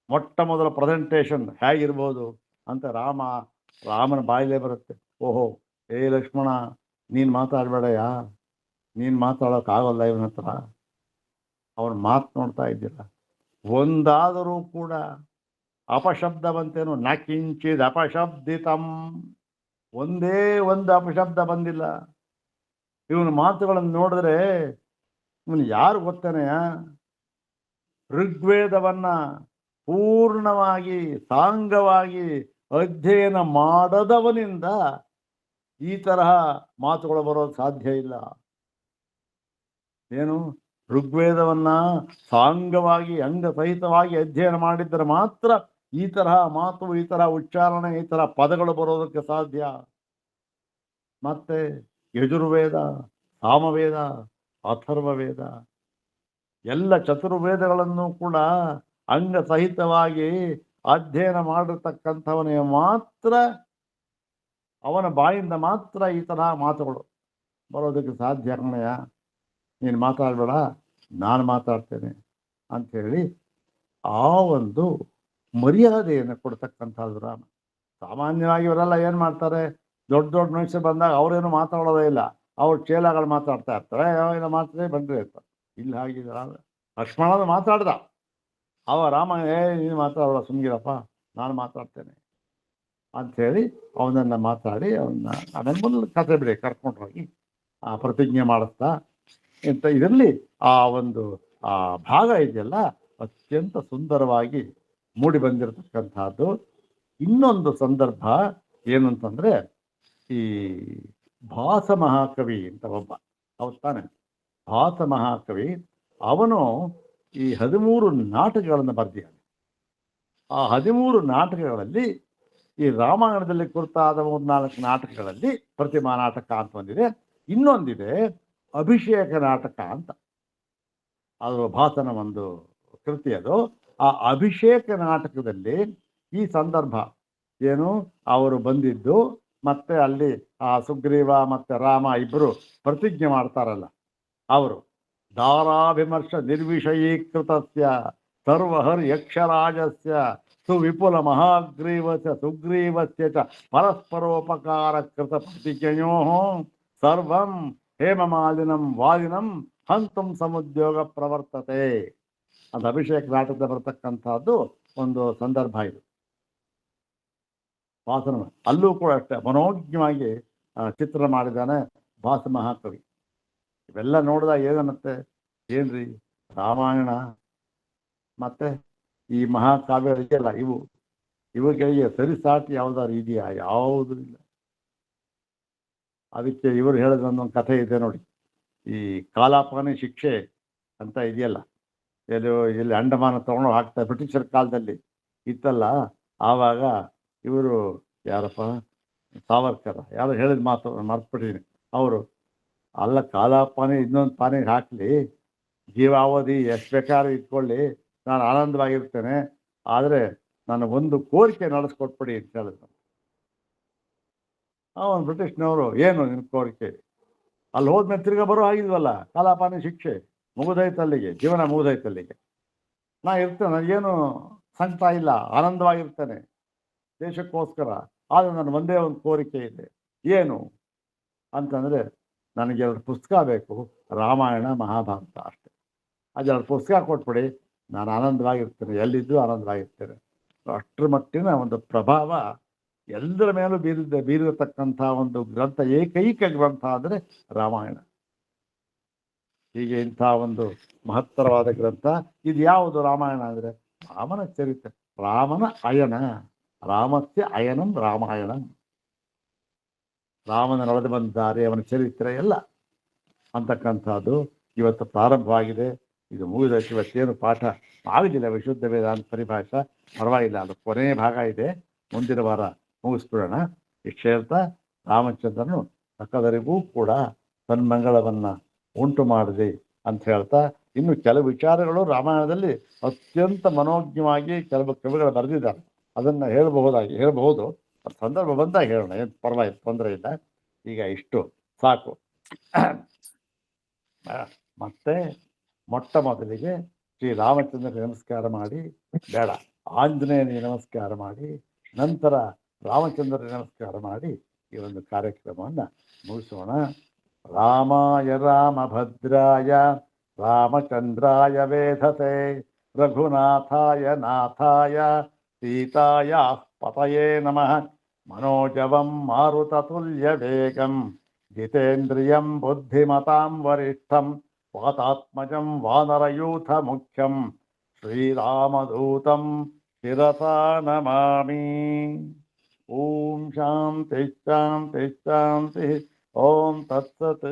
ಮೊಟ್ಟ ಮೊದಲ ಪ್ರೆಸೆಂಟೇಷನ್ ಹೇಗಿರ್ಬೋದು ಅಂತ ರಾಮನ ಬಾಯಿಲೇ ಬರುತ್ತೆ. ಓಹೋ, ಏ ಲಕ್ಷ್ಮಣ, ನೀನು ಮಾತಾಡಬೇಡಯ್ಯ, ನೀನು ಮಾತಾಡೋಕ್ಕಾಗಲ್ಲ ಇವನ ಹತ್ರ. ಅವನ ಮಾತು ನೋಡ್ತಾ ಇದ್ದಿಲ್ಲ, ಒಂದಾದರೂ ಕೂಡ ಅಪಶಬ್ದ ಬಂತೇನು? ನಕಿಂಚಿದ್ ಅಪಶಬ್ದಿತಂ, ಒಂದೇ ಒಂದು ಅಪಶಬ್ದ ಬಂದಿಲ್ಲ. ಇವನ ಮಾತುಗಳನ್ನು ನೋಡಿದ್ರೆ ಇವನು ಯಾರು ಗೊತ್ತೇನೆಯ? ಋಗ್ವೇದವನ್ನ ಪೂರ್ಣವಾಗಿ ಸಾಂಗವಾಗಿ ಅಧ್ಯಯನ ಮಾಡದವನಿಂದ ಈ ತರಹ ಮಾತುಗಳು ಬರೋದು ಸಾಧ್ಯ ಇಲ್ಲ. ಏನು? ಋಗ್ವೇದವನ್ನ ಸಾಂಗವಾಗಿ ಅಂಗಸಹಿತವಾಗಿ ಅಧ್ಯಯನ ಮಾಡಿದ್ದರೆ ಮಾತ್ರ ಈ ತರಹ ಮಾತು, ಈ ತರಹ ಉಚ್ಚಾರಣೆ, ಈ ತರಹ ಪದಗಳು ಬರೋದಕ್ಕೆ ಸಾಧ್ಯ. ಮತ್ತೆ ಯಜುರ್ವೇದ, ಸಾಮವೇದ, ಅಥರ್ವವೇದ ಎಲ್ಲ ಚತುರ್ವೇದಗಳನ್ನು ಕೂಡ ಅಂಗಸಹಿತವಾಗಿ ಅಧ್ಯಯನ ಮಾಡಿರ್ತಕ್ಕಂಥವನೇ ಮಾತ್ರ, ಅವನ ಬಾಯಿಂದ ಮಾತ್ರ ಈ ತರಹ ಮಾತುಗಳು ಬರೋದಕ್ಕೆ ಸಾಧ್ಯ. ಕಣಯ್ಯ, ನೀನು ಮಾತಾಡಬೇಡ, ನಾನು ಮಾತಾಡ್ತೇನೆ ಅಂಥೇಳಿ ಆ ಒಂದು ಮರ್ಯಾದೆಯನ್ನು ಕೊಡ್ತಕ್ಕಂಥದ್ದು ರಾಮ. ಸಾಮಾನ್ಯವಾಗಿ ಇವರೆಲ್ಲ ಏನು ಮಾಡ್ತಾರೆ, ದೊಡ್ಡ ದೊಡ್ಡ ಮನುಷ್ಯರು ಬಂದಾಗ ಅವರೇನು ಮಾತಾಡೋದೇ ಇಲ್ಲ, ಅವ್ರ ಚೇಲಾಗಳು ಮಾತಾಡ್ತಾ ಇರ್ತಾರೆ, ಇಲ್ಲ ಮಾತಾಡಿ ಬಂದರೆ ಇರ್ತಾರೆ. ಇಲ್ಲಿ ಹಾಗಿದ್ರ ಲಕ್ಷ್ಮಣನು ಮಾತಾಡ್ದ, ರಾಮ ನೀನು ಮಾತಾಡೋಲ್ಲ, ಸುಮ್ಗಿರಪ್ಪ, ನಾನು ಮಾತಾಡ್ತೇನೆ ಅಂಥೇಳಿ ಅವನನ್ನು ಮಾತಾಡಿ ಆಮೇಲೆ ಮುಂದೆ ಕತೆ ಬಿಡಿ ಕರ್ಕೊಂಡು ಹೋಗಿ ಆ ಪ್ರತಿಜ್ಞೆ ಮಾಡಿಸ್ತಾ ಇಂಥ ಇದರಲ್ಲಿ ಆ ಒಂದು ಆ ಭಾಗ ಇದೆಯಲ್ಲ ಅತ್ಯಂತ ಸುಂದರವಾಗಿ ಮೂಡಿ ಬಂದಿರತಕ್ಕಂಥದ್ದು. ಇನ್ನೊಂದು ಸಂದರ್ಭ ಏನು ಅಂತಂದರೆ, ಈ ಭಾಸ ಮಹಾಕವಿ ಅಂತ ಒಬ್ಬ, ಹೌದು ತಾನೆ? ಭಾಸ ಮಹಾಕವಿ ಅವನು ಈ 13 ನಾಟಕಗಳನ್ನು ಬರೆದಿದ್ದಾನೆ. ಆ 13 ನಾಟಕಗಳಲ್ಲಿ ಈ ರಾಮಾಯಣದಲ್ಲಿ ಕುರಿತಾದ 3-4 ನಾಟಕಗಳಲ್ಲಿ ಪ್ರತಿಮಾ ನಾಟಕ ಅಂತ ಒಂದಿದೆ, ಇನ್ನೊಂದಿದೆ ಅಭಿಷೇಕ ನಾಟಕ ಅಂತ. ಅದು ಭಾಸನ ಒಂದು ಕೃತಿ. ಅದು ಆ ಅಭಿಷೇಕ ನಾಟಕದಲ್ಲಿ ಈ ಸಂದರ್ಭ ಏನು, ಅವರು ಬಂದಿದ್ದು ಮತ್ತೆ ಅಲ್ಲಿ ಆ ಸುಗ್ರೀವ ಮತ್ತೆ ರಾಮ ಇಬ್ಬರು ಪ್ರತಿಜ್ಞೆ ಮಾಡ್ತಾರಲ್ಲ, ಅವರು ದಾರಾಭಿಮರ್ಶ ನಿರ್ವಿಷಯೀಕೃತಸ್ಯ ಸರ್ವಹರ್ ಯಕ್ಷರಾಜಸ್ಯ ಸುವಿಪುಲ ಮಹಾಗ್ರೀವಸ್ಯ ಸುಗ್ರೀವಸ್ಯ ಚ ಪರಸ್ಪರೋಪಕಾರಕೃತ ಪ್ರತಿಜ್ಞೆಯೋ ಸರ್ವಂ ಹೇಮಮಾಲಿನಂ ವಾಲಿನಂ ಹಂತಂ ಸಮುದ್ಯೋಗ ಪ್ರವರ್ತತೆ ಅಂತ ಅಭಿಷೇಕ ನಾಟಕದ ಬರ್ತಕ್ಕಂಥದ್ದು ಒಂದು ಸಂದರ್ಭ ಇದು. ಭಾಸನ ಅಲ್ಲೂ ಕೂಡ ಅಷ್ಟೇ ಮನೋಜ್ಞವಾಗಿ ಚಿತ್ರ ಮಾಡಿದ್ದಾನೆ ಭಾಸ ಮಹಾಕವಿ. ಇವೆಲ್ಲ ನೋಡಿದಾಗ ಏನನ್ನತ್ತೆ, ಏನ್ರಿ ರಾಮಾಯಣ ಮತ್ತೆ ಈ ಮಹಾಕಾವ್ಯ ಇದೆಯಲ್ಲ, ಇವುಗಳಿಗೆ ಸರಿಸಾಟಿ ಯಾವ್ದಾದ್ರು ಇದೆಯಾ? ಯಾವುದೂ ಇಲ್ಲ. ಅದಕ್ಕೆ ಇವರು ಹೇಳಿದ ಒಂದು ಕಥೆ ಇದೆ ನೋಡಿ, ಈ ಕಾಲಾಪಾನಿ ಶಿಕ್ಷೆ ಅಂತ ಇದೆಯಲ್ಲ, ಇಲ್ಲಿ ಅಂಡಮಾನ ತಗೊಂಡು ಹಾಕ್ತಾರೆ ಬ್ರಿಟಿಷರ ಕಾಲದಲ್ಲಿ ಇತ್ತಲ್ಲ. ಆವಾಗ ಇವರು ಯಾರಪ್ಪ, ಸಾವರ್ಕರ್ ಯಾರು ಹೇಳಿದ ಮಾತು ಮರ್ತ್ಬಿಟ್ಟಿದ್ದೀನಿ. ಅವರು ಅಲ್ಲ, ಕಾಲಾಪಾನಿ ಇನ್ನೊಂದು ಪಾನಿಗೆ ಹಾಕಲಿ, ಜೀವಾವಧಿ ಎಷ್ಟು ಬೇಕಾದ್ರೂ ಇಟ್ಕೊಳ್ಳಿ, ನಾನು ಆನಂದವಾಗಿರ್ತೇನೆ, ಆದರೆ ನಾನು ಒಂದು ಕೋರಿಕೆ ನಡೆಸ್ಕೊಟ್ಬಿಡಿ ಅಂತ ಹೇಳಿದ್ರು. ಅವನು ಬ್ರಿಟಿಷ್ನವರು, ಏನು ನಿನ್ನ ಕೋರಿಕೆ? ಅಲ್ಲಿ ಹೋದ್ಮೇಲೆ ತಿರ್ಗಾ ಬರೋ ಆಗಿಲ್ವಲ್ಲ, ಕಾಲಾಪಾನಿ ಶಿಕ್ಷೆ ಮುಗಿದೈತಲ್ಲಿಗೆ, ಜೀವನ ಮುಗಿದೈತಲ್ಲಿಗೆ, ನಾ ಇರ್ತೇನೆ, ನನಗೇನು ಸಂಕಟ ಇಲ್ಲ, ಆನಂದವಾಗಿರ್ತೇನೆ ದೇಶಕ್ಕೋಸ್ಕರ. ಆದರೆ ನನ್ನ ಒಂದೇ ಒಂದು ಕೋರಿಕೆ ಇದೆ. ಏನು ಅಂತಂದರೆ, ನನಗೆ 2 ಪುಸ್ತಕ ಬೇಕು, ರಾಮಾಯಣ ಮಹಾಭಾರತ ಅಷ್ಟೇ. ಅದು 2 ಪುಸ್ತಕ ಕೊಟ್ಬಿಡಿ, ನಾನು ಆನಂದವಾಗಿರ್ತೇನೆ, ಎಲ್ಲಿದ್ದು ಆನಂದವಾಗಿರ್ತೇನೆ. ಅಷ್ಟರ ಮಟ್ಟಿನ ಒಂದು ಪ್ರಭಾವ ಎಲ್ಲರ ಮೇಲೂ ಬೀರಿರತಕ್ಕಂಥ ಒಂದು ಗ್ರಂಥ, ಏಕೈಕ ಗ್ರಂಥ ಅಂದರೆ ರಾಮಾಯಣ. ಹೀಗೆ ಇಂಥ ಒಂದು ಮಹತ್ತರವಾದ ಗ್ರಂಥ ಇದು. ಯಾವುದು ರಾಮಾಯಣ ಅಂದರೆ ರಾಮನ ಚರಿತ್ರೆ, ರಾಮನ ಅಯನ, ರಾಮಸ್ಯ ಅಯನಂ ರಾಮಾಯಣ. ರಾಮನ ನಡೆದು ಬಂದಿದ್ದಾರೆ, ಅವನ ಚರಿತ್ರೆ ಎಲ್ಲ ಅಂತಕ್ಕಂಥದ್ದು ಇವತ್ತು ಪ್ರಾರಂಭವಾಗಿದೆ. ಇದು ಮುಗಿದಕ್ಕೆ ಇವತ್ತೇನು ಪಾಠ ಆಗುದಿಲ್ಲ, ವಿಶುದ್ಧ ವೇದಾಂತ ಪರಿಭಾಷೆ ಪರವಾಗಿಲ್ಲ, ಅದು ಕೊನೆಯ ಭಾಗ ಇದೆ, ಮುಂದಿನ ವಾರ ಮುಗಿಸ್ಬಿಡೋಣ. ಇಷ್ಟು ಹೇಳ್ತಾ ರಾಮಚಂದ್ರನು ಸಕಲರಿಗೂ ಕೂಡ ತನ್ಮಂಗಳವನ್ನ ಉಂಟು ಮಾಡಿದೆ ಅಂತ ಹೇಳ್ತಾ, ಇನ್ನು ಕೆಲವು ವಿಚಾರಗಳು ರಾಮಾಯಣದಲ್ಲಿ ಅತ್ಯಂತ ಮನೋಜ್ಞವಾಗಿ ಕೆಲವು ಕವಿಗಳು ಬರೆದಿದ್ದಾರೆ, ಅದನ್ನು ಹೇಳಬಹುದು. ಸಂದರ್ಭ ಬಂದಾಗ ಹೇಳೋಣ, ಏನು ಪರವಾಗಿಲ್ಲ, ತೊಂದರೆ ಇಲ್ಲ. ಈಗ ಇಷ್ಟು ಸಾಕು. ಮತ್ತೆ ಮೊಟ್ಟ ಮೊದಲಿಗೆ ಶ್ರೀರಾಮಚಂದ್ರನಿಗೆ ನಮಸ್ಕಾರ ಮಾಡಿ, ಬೇಡ ಆಂಜನೇಯನಿಗೆ ನಮಸ್ಕಾರ ಮಾಡಿ, ನಂತರ ರಾಮಚಂದ್ರನಿಗೆ ನಮಸ್ಕಾರ ಮಾಡಿ ಈ ಒಂದು ಕಾರ್ಯಕ್ರಮವನ್ನು ಮುಗಿಸೋಣ. ರಾಮಾಯ ರಾಮಭದ್ರಾಯ ರಾಮಚಂದ್ರಾಯ ವೇಧಸೆ ರಘುನಾಥಾಯ ನಾಥಾಯ ಸೀತಾಯ ಪತಯೇ ನಮಃ. ಮನೋಜವಂ ಮಾರುತತುಲ್ಯ ವೇಗಂ ಜಿತೇಂದ್ರಿಯಂ ಬುದ್ಧಿಮತಾಂ ವರಿಷ್ಠಂ ವಾತಾತ್ಮಜಂ ವಾನರಯೂಥ ಮುಖ್ಯಂ ಶ್ರೀರಾಮದೂತಂ ಶಿರಸಾ ನಮಾಮಿ. ಓಂ ಶಾಂತಿ ಶಾಂತಿ ಶಾಂತಿ. ಓಂ ತತ್ಸತ್.